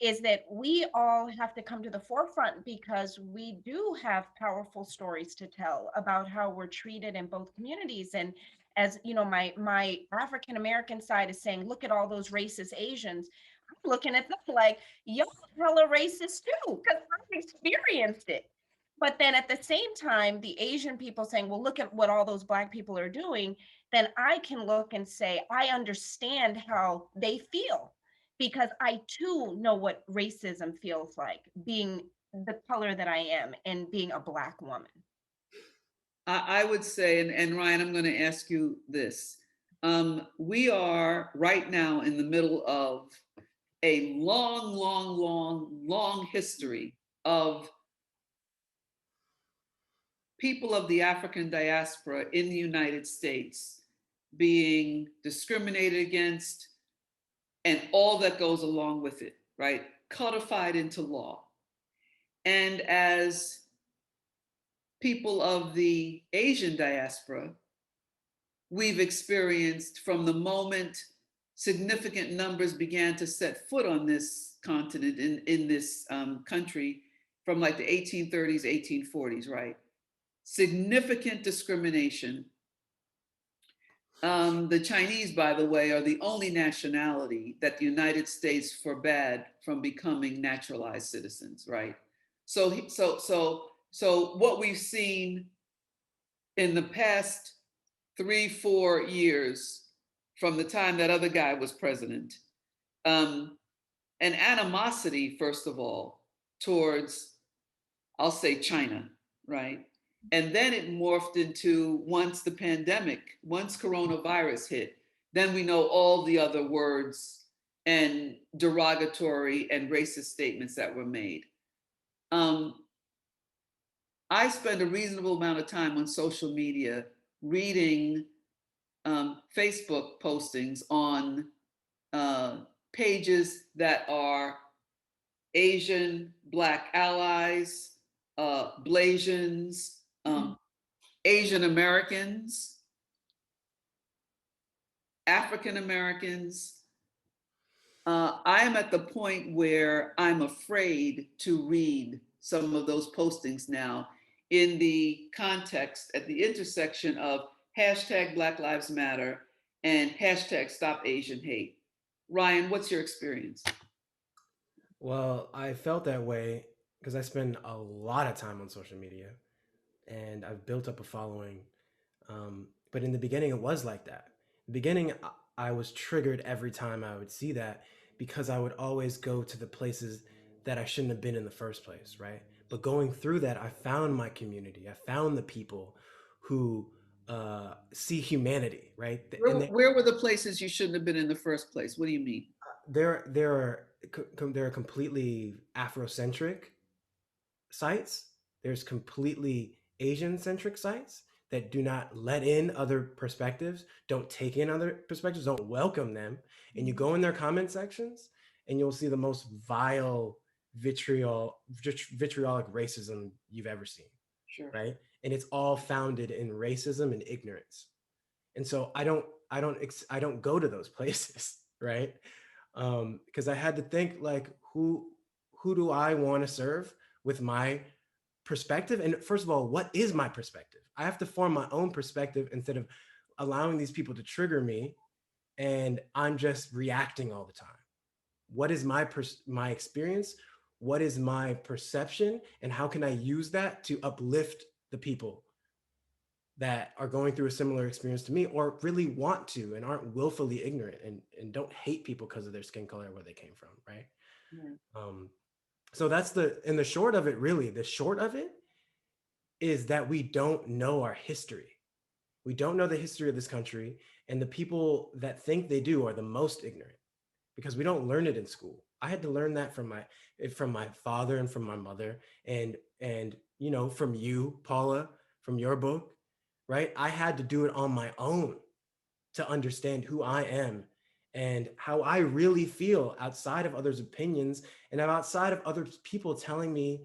is that we all have to come to the forefront because we do have powerful stories to tell about how we're treated in both communities. And as you know, my African American side is saying, look at all those racist Asians. I'm looking at them like, y'all hella racist too, because I've experienced it. But then at the same time, the Asian people saying, well, look at what all those Black people are doing, then I can look and say, I understand how they feel, because I too know what racism feels like, being the color that I am and being a Black woman. I would say, and Ryan, I'm going to ask you this. We are right now in the middle of a long history of people of the African diaspora in the United States being discriminated against and all that goes along with it, right? Codified into law. And as people of the Asian diaspora, we've experienced from the moment significant numbers began to set foot on this continent, in this country, from like the 1830s, 1840s, right? Significant discrimination. The Chinese, by the way, are the only nationality that the United States forbade from becoming naturalized citizens, right? So what we've seen in the past 3-4 years from the time that other guy was president, an animosity, first of all, towards, I'll say, China, right? And then it morphed into, once coronavirus hit, then we know all the other words and derogatory and racist statements that were made. I spend a reasonable amount of time on social media reading Facebook postings on pages that are Asian Black allies, Blasians, Asian Americans, African Americans. I am at the point where I'm afraid to read some of those postings now, in the context, at the intersection of hashtag Black Lives Matter and hashtag Stop Asian Hate. Ryan, what's your experience? Well, I felt that way because I spend a lot of time on social media and I've built up a following. But in the beginning, it was like that. In the beginning, I was triggered every time I would see that because I would always go to the places that I shouldn't have been in the first place, right? But going through that, I found my community. I found the people who see humanity, right? Where were the places you shouldn't have been in the first place? What do you mean? They're completely Afrocentric sites. There's completely Asian centric sites that do not let in other perspectives, don't take in other perspectives, don't welcome them. And you go in their comment sections and you'll see the most vile vitriolic racism you've ever seen. Sure. Right? And it's all founded in racism and ignorance. And so I don't go to those places, right? Because I had to think, like, who do I want to serve with my perspective? And first of all, what is my perspective? I have to form my own perspective instead of allowing these people to trigger me and I'm just reacting all the time. What is my experience? what is my perception and how can I use that to uplift the people that are going through a similar experience to me, or really want to and aren't willfully ignorant and don't hate people because of their skin color, where they came from, right? So that's the short of it, really. The short of it is that we don't know our history. We don't know the history of this country, and the people that think they do are the most ignorant because we don't learn it in school. I had to learn that from my father and from my mother, and you know, from you, Paula, from your book, right? I had to do it on my own to understand who I am and how I really feel outside of others' opinions and outside of other people telling me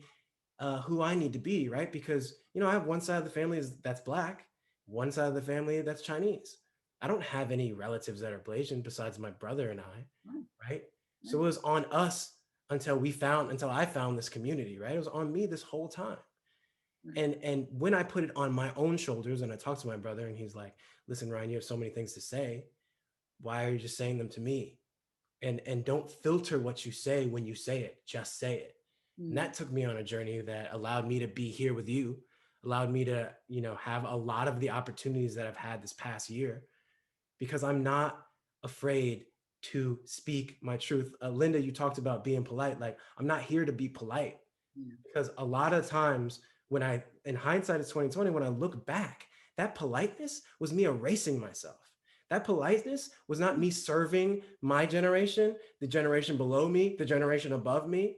who I need to be, right? Because, you know, I have one side of the family that's Black, one side of the family that's Chinese. I don't have any relatives that are Blasian besides my brother and I, right? So it was on us until I found this community, right? It was on me this whole time. And when I put it on my own shoulders and I talked to my brother and he's like, listen, Ryan, you have so many things to say. Why are you just saying them to me? And don't filter what you say when you say it, just say it. And that took me on a journey that allowed me to be here with you, allowed me to, you know, have a lot of the opportunities that I've had this past year, because I'm not afraid to speak my truth. Linda, you talked about being polite. Like, I'm not here to be polite because a lot of times in hindsight, it's 2020, when I look back, that politeness was me erasing myself. That politeness was not me serving my generation, the generation below me, the generation above me,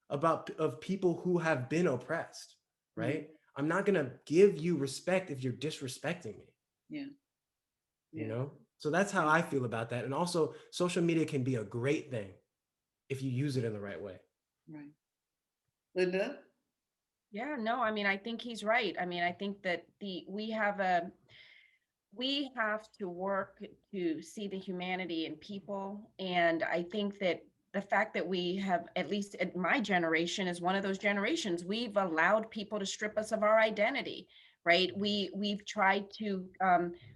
of people who have been oppressed, right? I'm not gonna give you respect if you're disrespecting me. You know? So that's how I feel about that. And also, social media can be a great thing if you use it in the right way. Right. Linda? Yeah, no, I mean, I think he's right. I mean, I think that we have to work to see the humanity in people. And I think that the fact that we have, at least my generation is one of those generations, we've allowed people to strip us of our identity, right? We've tried to,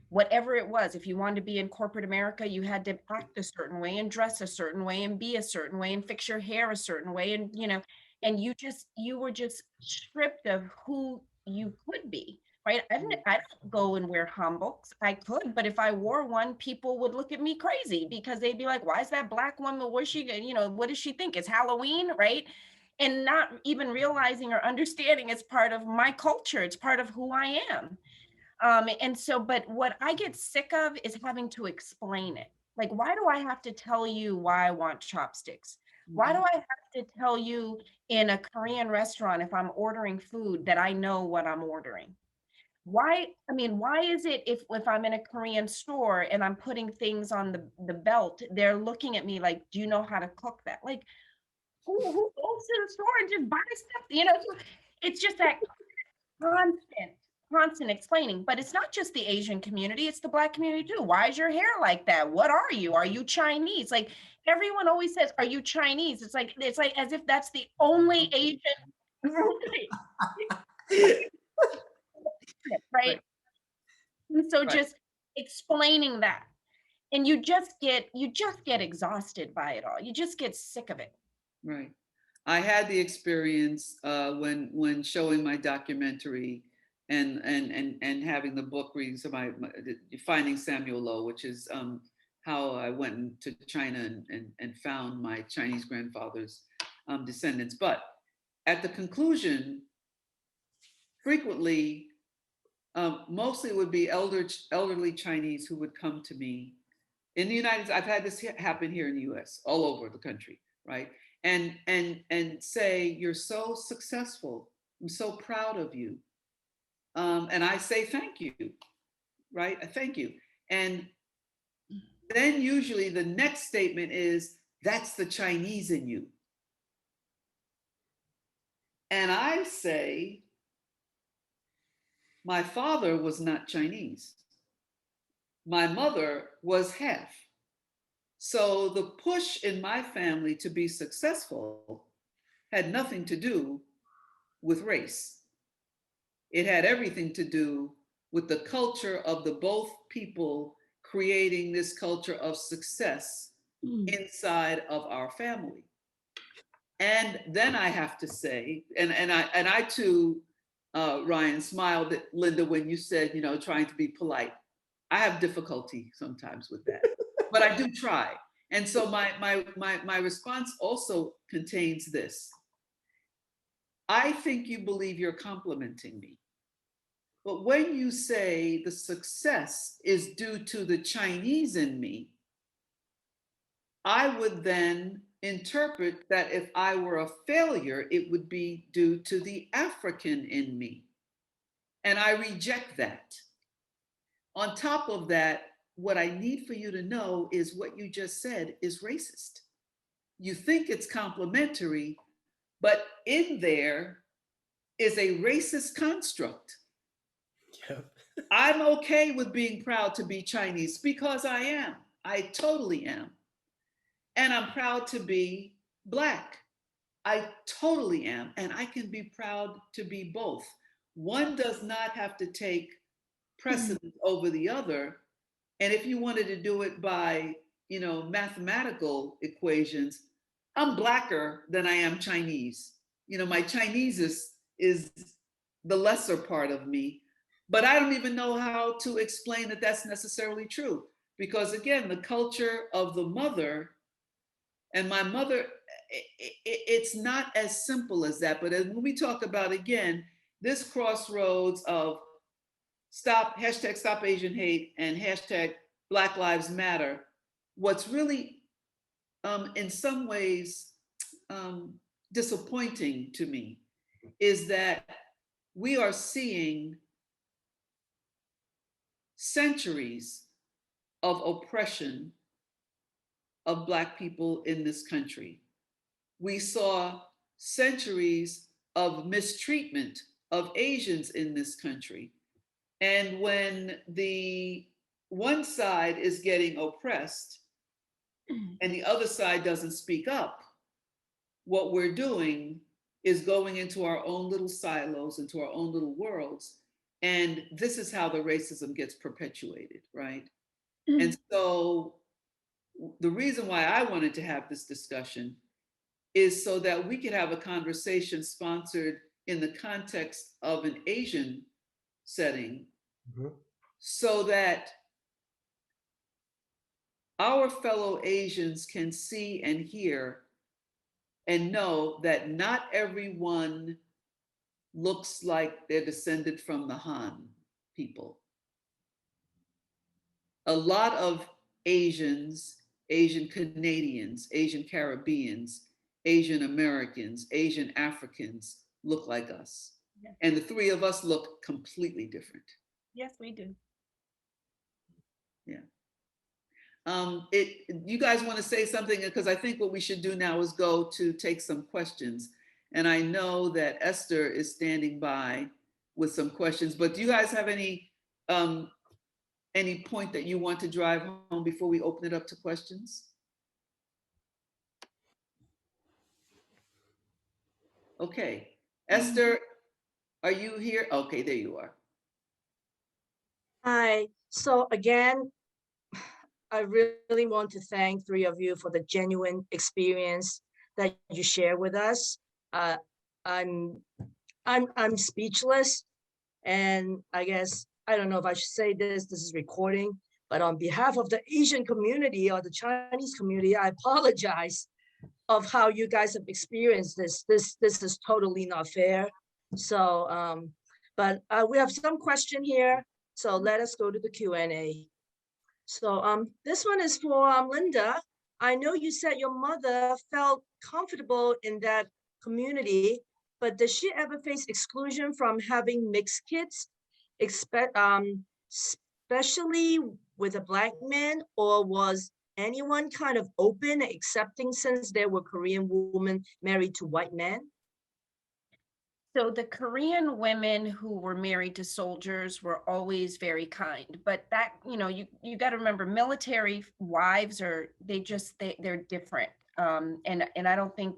whatever it was, if you wanted to be in corporate America, you had to act a certain way and dress a certain way and be a certain way and fix your hair a certain way. And, you know, and you were just stripped of who you could be. Right. I don't go and wear hanboks. I could, but if I wore one, people would look at me crazy because they'd be like, why is that Black woman? Where's she? You know, what does she think? It's Halloween, right? And not even realizing or understanding it's part of my culture. It's part of who I am. And so, but what I get sick of is having to explain it. Like, why do I have to tell you why I want chopsticks? Why do I have to tell you in a Korean restaurant, if I'm ordering food, that I know what I'm ordering? Why, I mean, why is it if I'm in a Korean store and I'm putting things on the belt, they're looking at me like, do you know how to cook that? Like, who goes to the store and just buys stuff? You know, it's just that constant explaining. But it's not just the Asian community, it's the Black community too. Why is your hair like that? What are you? Are you Chinese? Like, everyone always says, are you Chinese? It's like as if that's the only Asian right? And so just explaining that, and you just get exhausted by it all. You just get sick of it. Right. I had the experience when showing my documentary and having the book reading. So my Finding Samuel Lowe, which is how I went to China and found my Chinese grandfather's descendants. But at the conclusion, frequently, mostly it would be elderly Chinese who would come to me in the United States. I've had this happen here in the US, all over the country, right? And say, you're so successful. I'm so proud of you. And I say, thank you, right? Thank you. And then usually the next statement is, that's the Chinese in you. And I say, my father was not Chinese. My mother was half. So the push in my family to be successful had nothing to do with race. It had everything to do with the culture of the both people creating this culture of success inside of our family. And then I have to say, and I too, Ryan, smiled at Linda when you said, you know, trying to be polite. I have difficulty sometimes with that, but I do try. And so my response also contains this. I think you believe you're complimenting me. But when you say the success is due to the Chinese in me, I would then interpret that if I were a failure, it would be due to the African in me. And I reject that. On top of that, what I need for you to know is what you just said is racist. You think it's complimentary, but in there is a racist construct. Yep. I'm okay with being proud to be Chinese because I am. I totally am. And I'm proud to be Black. I totally am. And I can be proud to be both. One does not have to take precedence over the other. And if you wanted to do it by, you know, mathematical equations, I'm Blacker than I am Chinese. You know, my Chinese is the lesser part of me, but I don't even know how to explain that that's necessarily true. Because again, the culture of the mother and my mother, it's not as simple as that. But when we talk about, again, this crossroads of hashtag stop Asian hate and hashtag Black Lives Matter, what's really in some ways disappointing to me is that we are seeing centuries of oppression of Black people in this country. We saw centuries of mistreatment of Asians in this country. And when the one side is getting oppressed and the other side doesn't speak up, what we're doing is going into our own little silos, into our own little worlds. And this is how the racism gets perpetuated, right? And so the reason why I wanted to have this discussion is so that we could have a conversation sponsored in the context of an Asian setting, so that our fellow Asians can see and hear and know that not everyone looks like they're descended from the Han people. A lot of Asians, Asian Canadians, Asian Caribbeans, Asian Americans, Asian Africans look like us. Yeah. And the three of us look completely different. Yes, we do. Yeah. You guys want to say something? Because I think what we should do now is go to take some questions. And I know that Esther is standing by with some questions, but do you guys have any point that you want to drive home before we open it up to questions? Okay. Esther, are you here? Okay, there you are. Hi. So again, I really want to thank three of you for the genuine experience that you share with us. I'm speechless, and I guess I don't know if I should say this. This is recording, but on behalf of the Asian community or the Chinese community, I apologize of how you guys have experienced this. This is totally not fair. So, but we have some question here. So let us go to the Q&A. So this one is for Linda. I know you said your mother felt comfortable in that community, but does she ever face exclusion from having mixed kids, especially with a Black man, or was anyone kind of open, accepting since there were Korean women married to white men? So the Korean women who were married to soldiers were always very kind, but that, you know, you got to remember, military wives they're different. And I don't think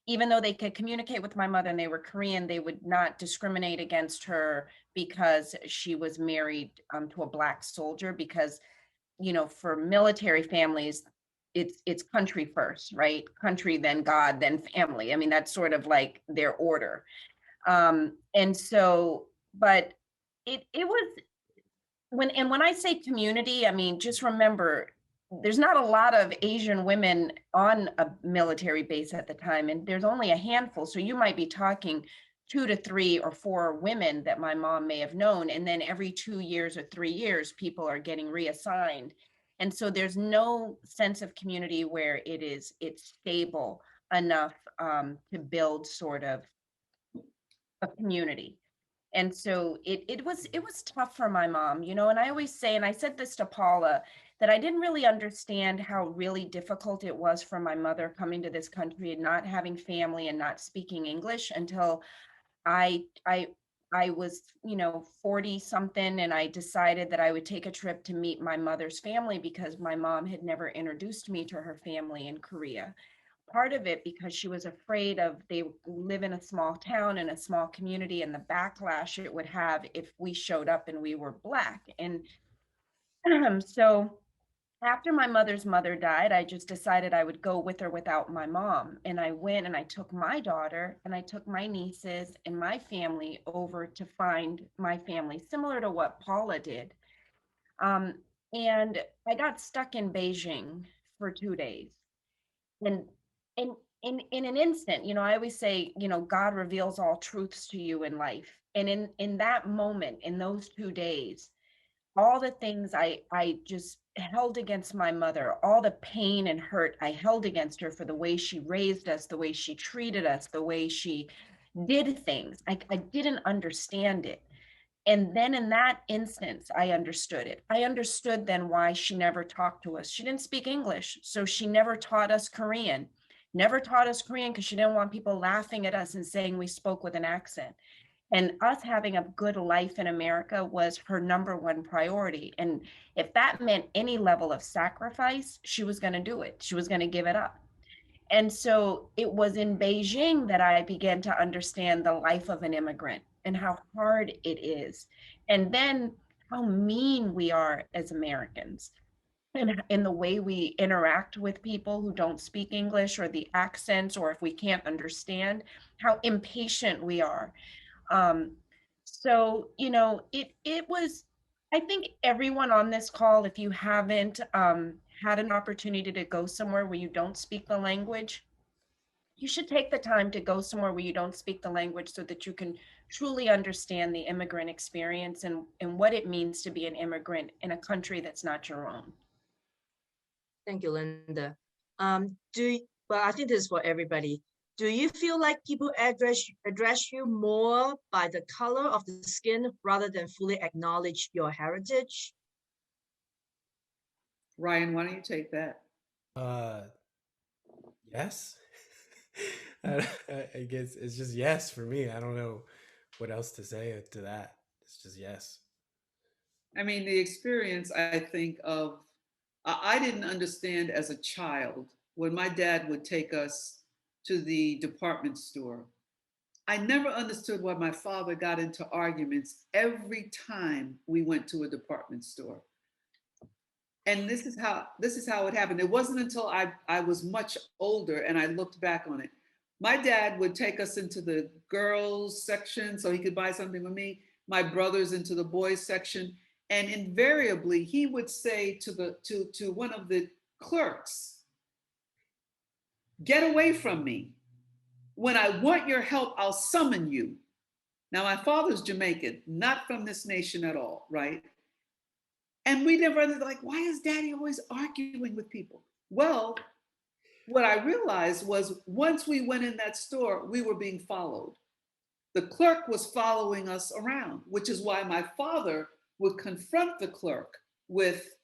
even though they could communicate with my mother and they were Korean, they would not discriminate against her because she was married to a Black soldier, because, you know, for military families, it's country first, right? Country, then God, then family. I mean, that's sort of like their order. And so, but it was when I say community, I mean, just remember there's not a lot of Asian women on a military base at the time, and there's only a handful. So you might be talking 2 to 3 or 4 women that my mom may have known. And then every 2 years or 3 years, people are getting reassigned. And so there's no sense of community where it's stable enough to build sort of a community. And so it was tough for my mom, and I always say, and I said this to Paula, that I didn't really understand how really difficult it was for my mother coming to this country and not having family and not speaking English until I I I was, 40 something, and I decided that I would take a trip to meet my mother's family because my mom had never introduced me to her family in Korea. Part of it because she was afraid of, they live in a small town in a small community, and the backlash it would have if we showed up and we were Black. And so after my mother's mother died, I just decided I would go with or without my mom. And I went and I took my daughter and I took my nieces and my family over to find my family, similar to what Paula did. Um, and I got stuck in Beijing for 2 days. And in in an instant, I always say, God reveals all truths to you in life. And in that moment, in those 2 days, all the things I just held against my mother, all the pain and hurt I held against her for the way she raised us, the way she treated us, the way she did things. I didn't understand it. And then in that instance, I understood it. I understood then why she never talked to us. She didn't speak English, so she never taught us Korean. Never taught us Korean because she didn't want people laughing at us and saying we spoke with an accent. And us having a good life in America was her number one priority. And if that meant any level of sacrifice, she was going to do it. She was going to give it up. And so it was in Beijing that I began to understand the life of an immigrant and how hard it is. And then how mean we are as Americans, and in the way we interact with people who don't speak English, or the accents, or if we can't understand, how impatient we are. Um, so, it was, I think everyone on this call, if you haven't had an opportunity to go somewhere where you don't speak the language, you should take the time to go somewhere where you don't speak the language so that you can truly understand the immigrant experience and what it means to be an immigrant in a country that's not your own. Thank you, Linda. Well, I think this is for everybody. Do you feel like people address you more by the color of the skin rather than fully acknowledge your heritage? Ryan, why don't you take that? Yes. I, I guess it's just yes for me. I don't know what else to say to that. It's just yes. I mean, the experience, I think, of, I didn't understand as a child when my dad would take us to the department store. I never understood why my father got into arguments every time we went to a department store. And this is how it happened. It wasn't until I was much older and I looked back on it. My dad would take us into the girls section so he could buy something with me, my brothers into the boys section, and invariably he would say to one of the clerks, "Get away from me. When I want your help, I'll summon you." Now, my father's Jamaican, not from this nation at all, right? And we never like, why is daddy always arguing with people? Well, what I realized was once we went in that store, we were being followed. The clerk was following us around, which is why my father would confront the clerk with,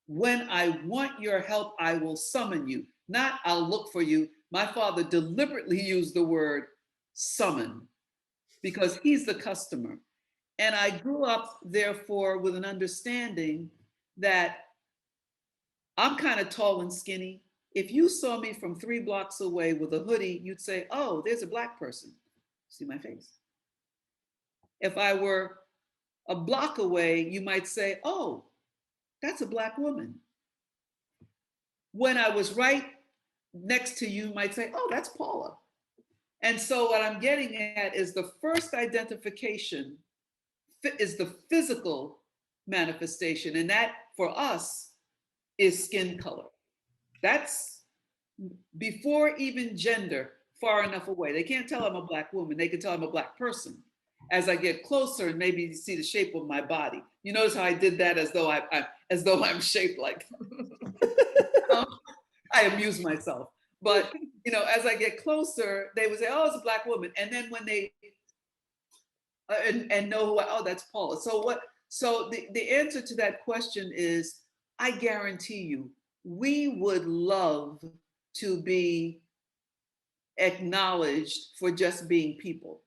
"When I want your help, I will summon you," not "I'll look for you." My father deliberately used the word summon because he's the customer. And I grew up, therefore, with an understanding that I'm kind of tall and skinny. If you saw me from 3 blocks away with a hoodie, you'd say, "Oh, there's a Black person." See my face. If I were a block away, you might say, "Oh, that's a Black woman." when I was right next to you, might say, oh, that's Paula. And so what I'm getting at is the first identification is the physical manifestation. And that for us is skin color. That's before even gender, far enough away. They can't tell I'm a Black woman. They can tell I'm a Black person. As I get closer and maybe you see the shape of my body. You notice how I did that as though I'm shaped like I amuse myself. But as I get closer, they would say, "Oh, it's a Black woman," and then when they and know who oh, that's Paula. So the answer to that question is, I guarantee you, we would love to be acknowledged for just being people.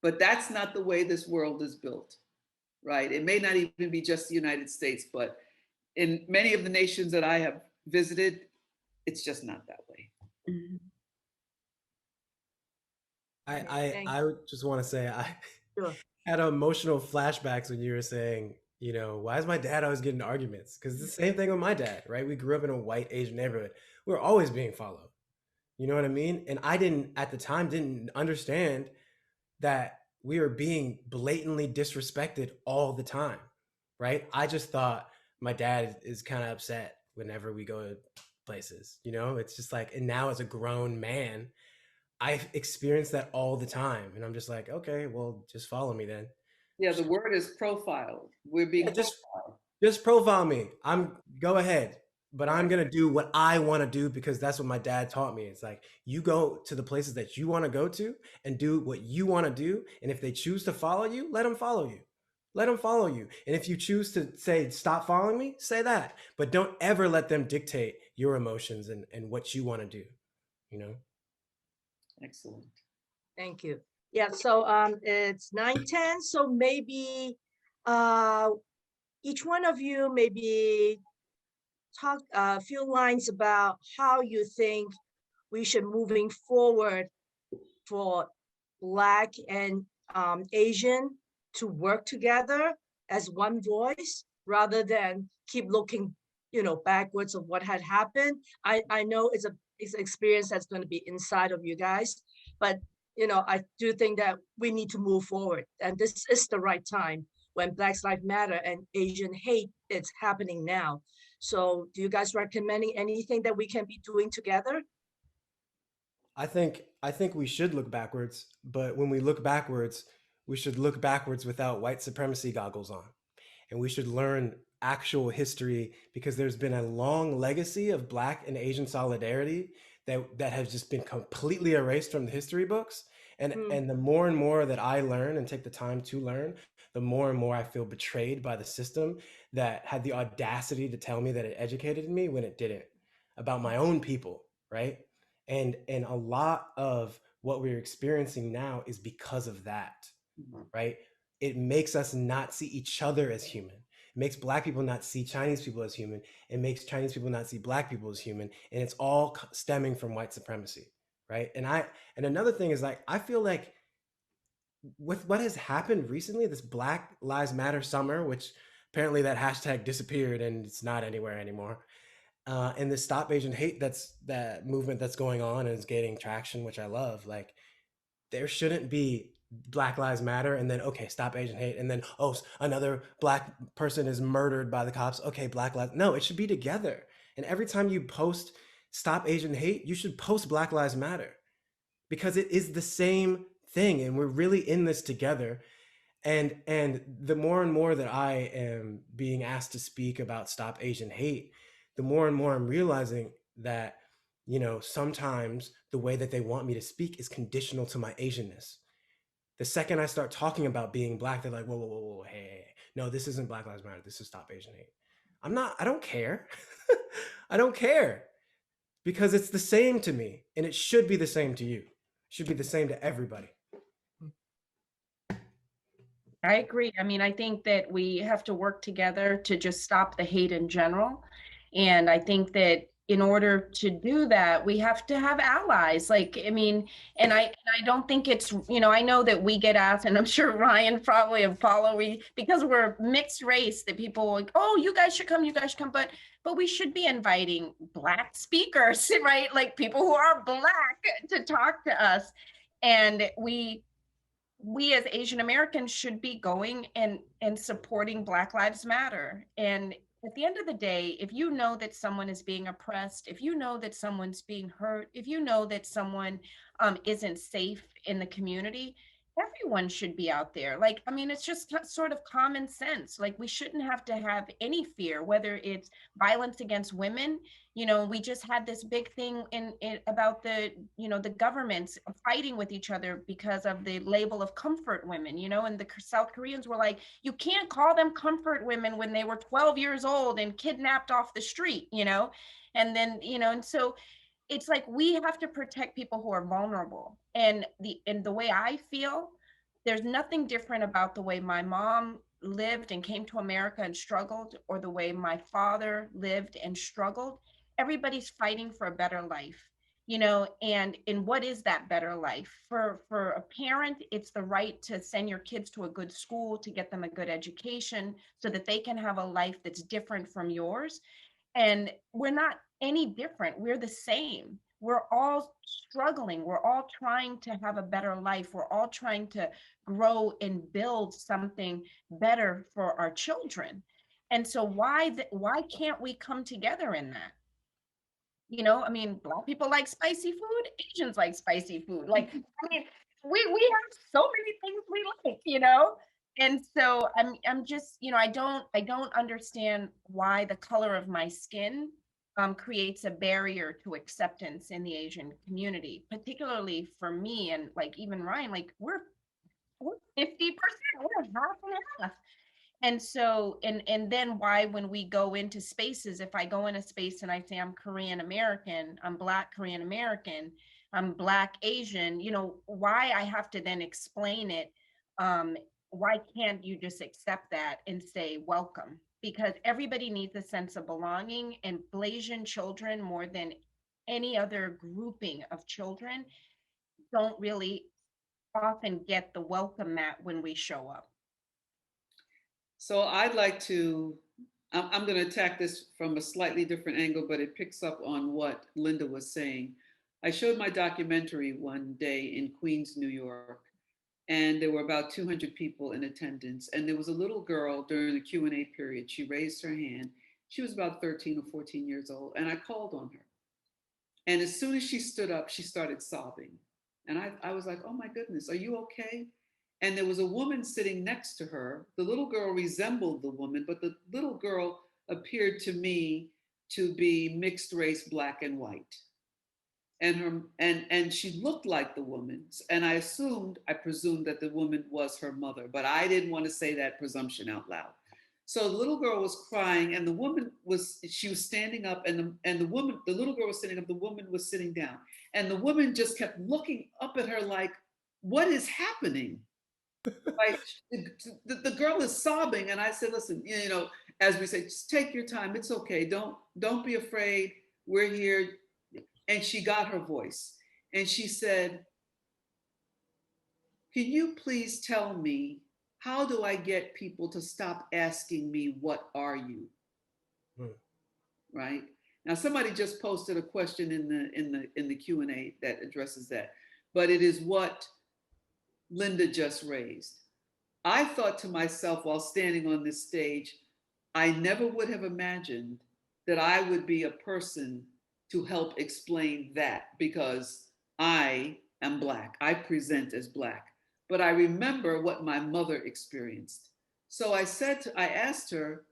But that's not the way this world is built, right? It may not even be just the United States, but in many of the nations that I have visited, it's just not that way. Mm-hmm. I would just want to say I Sure. had emotional flashbacks when you were saying, why is my dad always getting arguments? Because it's the same thing with my dad, right? We grew up in a white Asian neighborhood. We were always being followed. You know what I mean? And I at the time, didn't understand that we were being blatantly disrespected all the time, right? I just thought my dad is kind of upset whenever we go to places, It's just like, and now as a grown man, I've experienced that all the time. And I'm just like, okay, well, just follow me then. Yeah, the word is profiled. We're being profiled. Just profile me. Go ahead. But I'm going to do what I want to do because that's what my dad taught me. It's like, you go to the places that you want to go to and do what you want to do. And if they choose to follow you, let them follow you. Let them follow you. And if you choose to say, stop following me, say that. But don't ever let them dictate your emotions and what you want to do, Excellent. Thank you. Yeah, so it's 9:10, so maybe each one of you maybe talk a few lines about how you think we should moving forward for Black and Asian to work together as one voice rather than keep looking, backwards of what had happened. I know it's an experience that's going to be inside of you guys, but I do think that we need to move forward, and this is the right time when Black Lives Matter and Asian hate it's happening now. So do you guys recommending anything that we can be doing together? I think we should look backwards, but when we look backwards, we should look backwards without white supremacy goggles on. And we should learn actual history because there's been a long legacy of Black and Asian solidarity that has just been completely erased from the history books. And the more and more that I learn and take the time to learn, the more and more I feel betrayed by the system that had the audacity to tell me that it educated me when it didn't, about my own people, right? And a lot of what we're experiencing now is because of that, right? It makes us not see each other as human. It makes Black people not see Chinese people as human. It makes Chinese people not see Black people as human. And it's all stemming from white supremacy, right? And another thing is, like, I feel like with what has happened recently, this Black Lives Matter summer, which apparently that hashtag disappeared and it's not anywhere anymore. And the Stop Asian Hate, that movement that's going on and is gaining traction, which I love. Like, there shouldn't be Black Lives Matter and then, okay, Stop Asian Hate, and then, oh, another Black person is murdered by the cops, okay, Black Lives. No, it should be together. And every time you post Stop Asian Hate, you should post Black Lives Matter, because it is the same thing and we're really in this together. And the more and more that I am being asked to speak about Stop Asian Hate, the more and more I'm realizing that, sometimes the way that they want me to speak is conditional to my Asianness. The second I start talking about being Black, they're like, whoa, whoa, whoa, whoa, hey, no, this isn't Black Lives Matter. This is Stop Asian Hate. I don't care. I don't care, because it's the same to me, and it should be the same to you. It should be the same to everybody. I agree. I mean, I think that we have to work together to just stop the hate in general. And I think that, in order to do that, we have to have allies. Like, I mean, and I don't think it's, you know, I know that we get asked, and I'm sure Ryan probably and Paula, because we're mixed race, that people are like, oh, you guys should come, but we should be inviting Black speakers, right? Like people who are Black to talk to us. And we as Asian Americans should be going and supporting Black Lives Matter. And at the end of the day, if you know that someone is being oppressed, if you know that someone's being hurt, if you know that someone isn't safe in the community, everyone should be out there. Like, I mean, it's just sort of common sense. Like, we shouldn't have to have any fear, whether it's violence against women. You know, we just had this big thing in about the, you know, the governments fighting with each other because of the label of comfort women, you know, and the South Koreans were like, you can't call them comfort women when they were 12 years old and kidnapped off the street, you know. And then, you know, and so it's like we have to protect people who are vulnerable. And the way I feel, there's nothing different about the way my mom lived and came to America and struggled, or the way my father lived and struggled. Everybody's fighting for a better life, you know. And what is that better life for a parent? It's the right to send your kids to a good school, to get them a good education so that they can have a life that's different from yours. And we're not any different. We're the same. We're all struggling. We're all trying to have a better life. We're all trying to grow and build something better for our children. And so why can't we come together in that? You know, I mean, Black people like spicy food, Asians like spicy food. Like, I mean, we have so many things we like, you know? And so I'm just, you know, I don't understand why the color of my skin creates a barrier to acceptance in the Asian community, particularly for me and like even Ryan. Like, we're 50%, we're half and half. And so, and then why, when we go into spaces, if I go in a space and I say I'm Korean American, I'm Black Korean American, I'm Black Asian, you know, why I have to then explain it. Why can't you just accept that and say welcome? Because everybody needs a sense of belonging, and Blasian children, more than any other grouping of children, don't really often get the welcome mat when we show up. So I'd like to, I'm going to attack this from a slightly different angle, but it picks up on what Linda was saying. I showed my documentary one day in Queens, New York, and there were about 200 people in attendance. And there was a little girl during the Q&A period. She raised her hand. She was about 13 or 14 years old, and I called on her. And as soon as she stood up, she started sobbing. And I was like, oh my goodness, are you okay? And there was a woman sitting next to her. The little girl resembled the woman, but the little girl appeared to me to be mixed race, Black and white. And she looked like the woman. And I presumed that the woman was her mother, but I didn't want to say that presumption out loud. So the little girl was crying, and the woman was standing up, and the little girl was sitting up, the woman was sitting down. And the woman just kept looking up at her like, what is happening? Like, the girl is sobbing. And I said, listen, you know, as we say, just take your time. It's okay. Don't be afraid. We're here. And she got her voice. And she said, can you please tell me, how do I get people to stop asking me, what are you? Right? Now, somebody just posted a question in the Q&A that addresses that, but it is what Linda just raised. I thought to myself while standing on this stage, I never would have imagined that I would be a person to help explain that, because I am Black. I present as Black. But I remember what my mother experienced. So I asked her,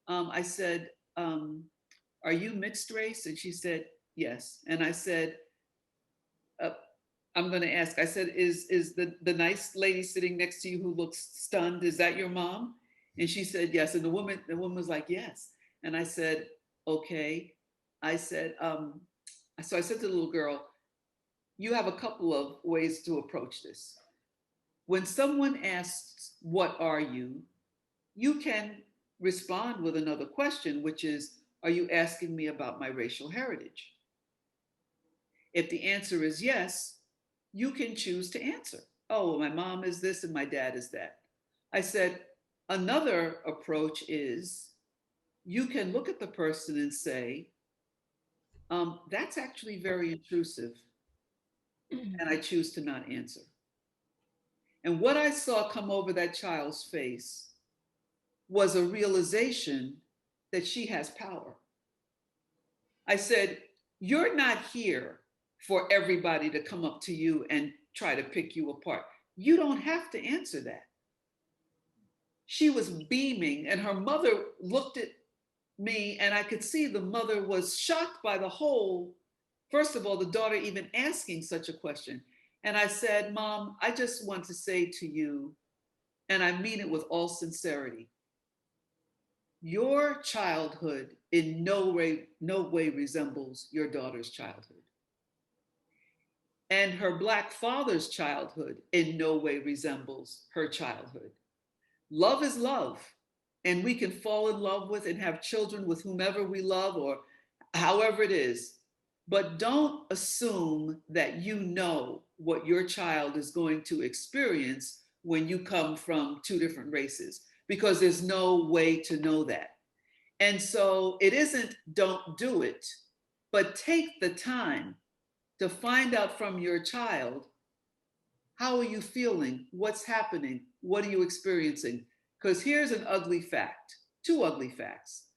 I said, are you mixed race? And she said, yes. And I said, I'm going to ask, I said, is the nice lady sitting next to you who looks stunned, is that your mom? And she said, yes. And the woman was like, yes. And I said, okay. I said, so I said to the little girl, you have a couple of ways to approach this. When someone asks, what are you? You can respond with another question, which is, are you asking me about my racial heritage? If the answer is yes, you can choose to answer. Oh, well, my mom is this and my dad is that. I said, another approach is you can look at the person and say, that's actually very intrusive, and I choose to not answer. And what I saw come over that child's face was a realization that she has power. I said, you're not here for everybody to come up to you and try to pick you apart. You don't have to answer that. She was beaming, and her mother looked at me, and I could see the mother was shocked by the whole, first of all, the daughter even asking such a question. And I said, Mom, I just want to say to you, and I mean it with all sincerity, your childhood in no way resembles your daughter's childhood. And her Black father's childhood in no way resembles her childhood. Love is love, and we can fall in love with and have children with whomever we love or however it is. But don't assume that you know what your child is going to experience when you come from two different races, because there's no way to know that. And so it isn't don't do it, but take the time to find out from your child, how are you feeling? What's happening? What are you experiencing? Because here's an ugly fact, two ugly facts.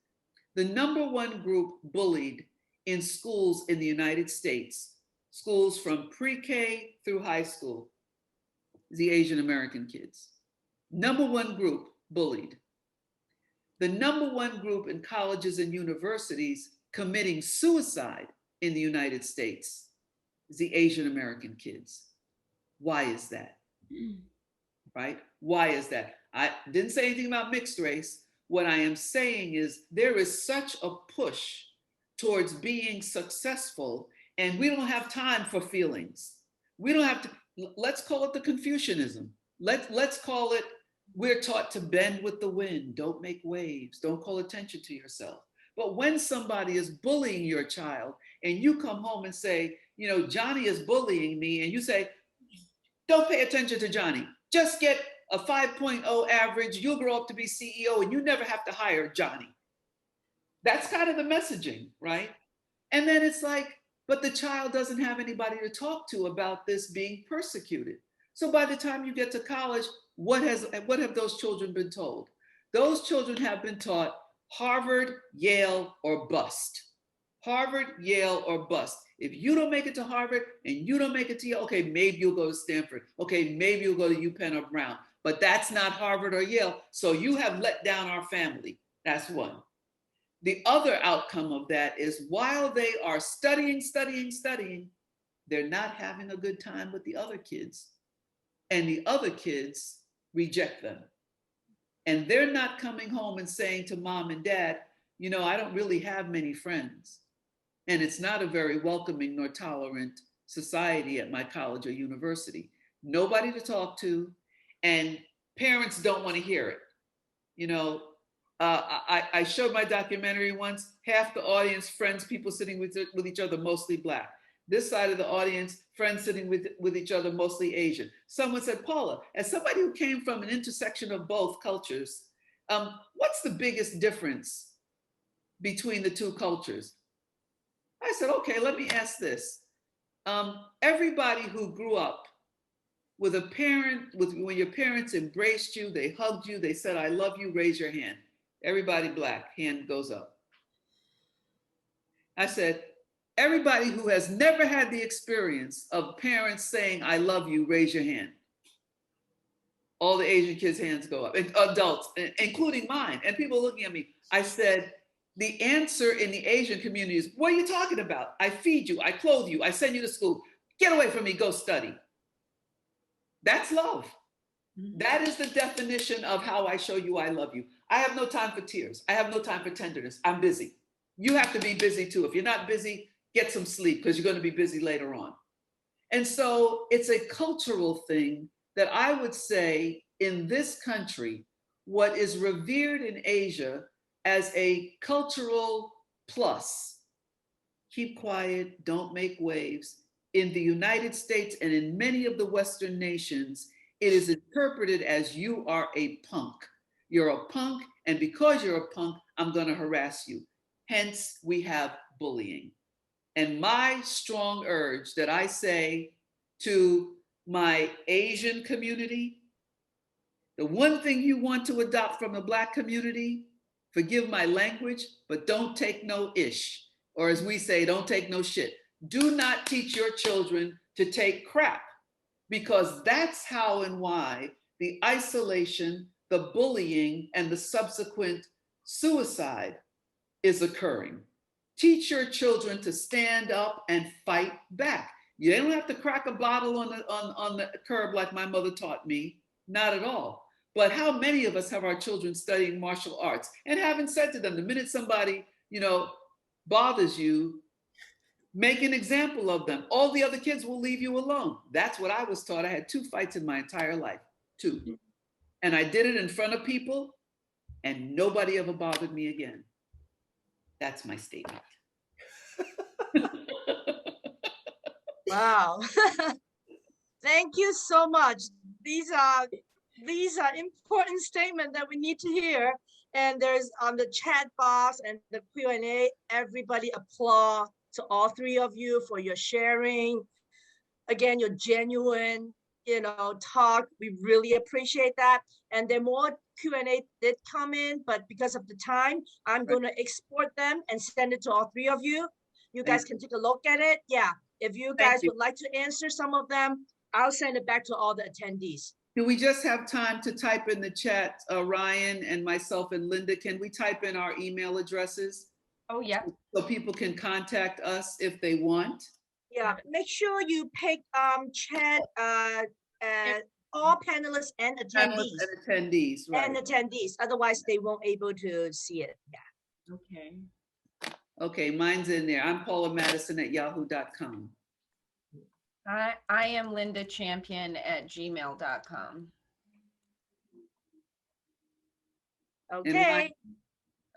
The number one group bullied in schools in the United States, schools from pre-K through high school, is the Asian American kids. Number one group bullied. The number one group in colleges and universities committing suicide in the United States is the Asian American kids. Why is that? Right? Why is that? I didn't say anything about mixed race. What I am saying is there is such a push towards being successful, and we don't have time for feelings. We don't have to, let's call it the Confucianism. Let's call it, we're taught to bend with the wind, don't make waves, don't call attention to yourself. But when somebody is bullying your child and you come home and say, you know, Johnny is bullying me, and you say, don't pay attention to Johnny, just get a 5.0 average, you'll grow up to be CEO and you never have to hire Johnny. That's kind of the messaging, right? And then it's like, but the child doesn't have anybody to talk to about this being persecuted. So by the time you get to college, what have those children been told? Those children have been taught Harvard, Yale, or bust. Harvard, Yale, or bust. If you don't make it to Harvard and you don't make it to Yale, okay, maybe you'll go to Stanford. Okay, maybe you'll go to UPenn or Brown, but that's not Harvard or Yale. So you have let down our family. That's one. The other outcome of that is while they are studying, they're not having a good time with the other kids. And the other kids reject them. And they're not coming home and saying to mom and dad, you know, I don't really have many friends. And it's not a very welcoming nor tolerant society at my college or university. Nobody to talk to, and parents don't want to hear it. You know, I showed my documentary once, half the audience, friends, people sitting with each other, mostly Black. This side of the audience, friends sitting with each other, mostly Asian. Someone said, Paula, as somebody who came from an intersection of both cultures, what's the biggest difference between the two cultures? I said, okay, let me ask this. Everybody who grew up with a parent, when your parents embraced you, they hugged you, they said, I love you, raise your hand. Everybody Black, hand goes up. I said, everybody who has never had the experience of parents saying, I love you, raise your hand. All the Asian kids' hands go up, and adults, including mine. And people looking at me. I said, the answer in the Asian community is, what are you talking about? I feed you, I clothe you, I send you to school. Get away from me, go study. That's love. That is the definition of how I show you I love you. I have no time for tears. I have no time for tenderness. I'm busy. You have to be busy too. If you're not busy, get some sleep because you're going to be busy later on. And so it's a cultural thing that I would say in this country, what is revered in Asia as a cultural plus. Keep quiet, don't make waves. In the United States and in many of the Western nations, it is interpreted as you are a punk. You're a punk, and because you're a punk, I'm going to harass you. Hence, we have bullying. And my strong urge that I say to my Asian community, the one thing you want to adopt from the Black community, forgive my language, but don't take no ish. Or as we say, don't take no shit. Do not teach your children to take crap, because that's how and why the isolation, the bullying, and the subsequent suicide is occurring. Teach your children to stand up and fight back. You don't have to crack a bottle on the curb like my mother taught me, not at all. But how many of us have our children studying martial arts and haven't said to them, the minute somebody, bothers you, make an example of them. All the other kids will leave you alone. That's what I was taught. I had 2 fights in my entire life, 2. And I did it in front of people and nobody ever bothered me again. That's my statement. Wow. Thank you so much. These are important statements that we need to hear. And there's on the chat box and the Q&A, everybody applaud to all 3 of you for your sharing. Again, your genuine, talk. We really appreciate that. And then more Q&A did come in, but because of the time, I'm going to export them and send it to all 3 of you. You guys can take a look at it. Yeah, if you guys would like to answer some of them, I'll send it back to all the attendees. Do we just have time to type in the chat, Ryan and myself and Linda? Can we type in our email addresses? Oh, yeah. So people can contact us if they want. Yeah, make sure you pick chat all panelists and attendees. And attendees, right. And attendees, otherwise they won't able to see it. Yeah. Okay. Okay, mine's in there. I'm Paula Madison at yahoo.com. I am Linda Champion at gmail.com. Okay.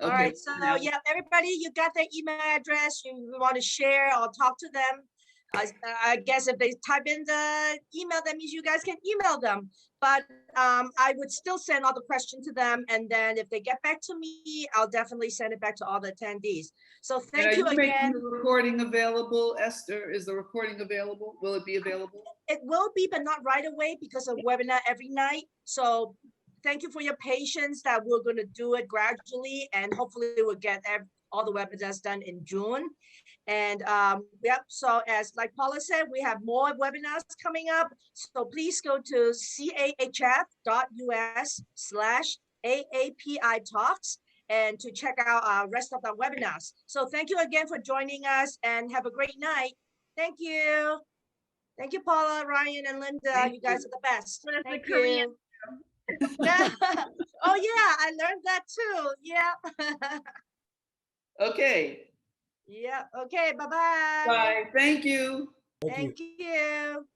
All right, so now, yeah, everybody, you got their email address, you want to share or talk to them. I guess if they type in the email, that means you guys can email them. But I would still send all the questions to them. And then if they get back to me, I'll definitely send it back to all the attendees. So thank you again. Making the recording available, Esther? Is the recording available? Will it be available? It will be, but not right away because of webinar every night. So thank you for your patience that we're going to do it gradually, and hopefully we'll get all the webinars done in June. And yep, so as like Paula said, we have more webinars coming up. So please go to cahf.us/AAPI talks and to check out our rest of our webinars. So thank you again for joining us and have a great night. Thank you. Thank you, Paula, Ryan, and Linda. You guys are the best. Thank you. Oh yeah, I learned that too. Yeah. Okay. Yeah. Okay. Bye-bye. Bye. Thank you. Thank you.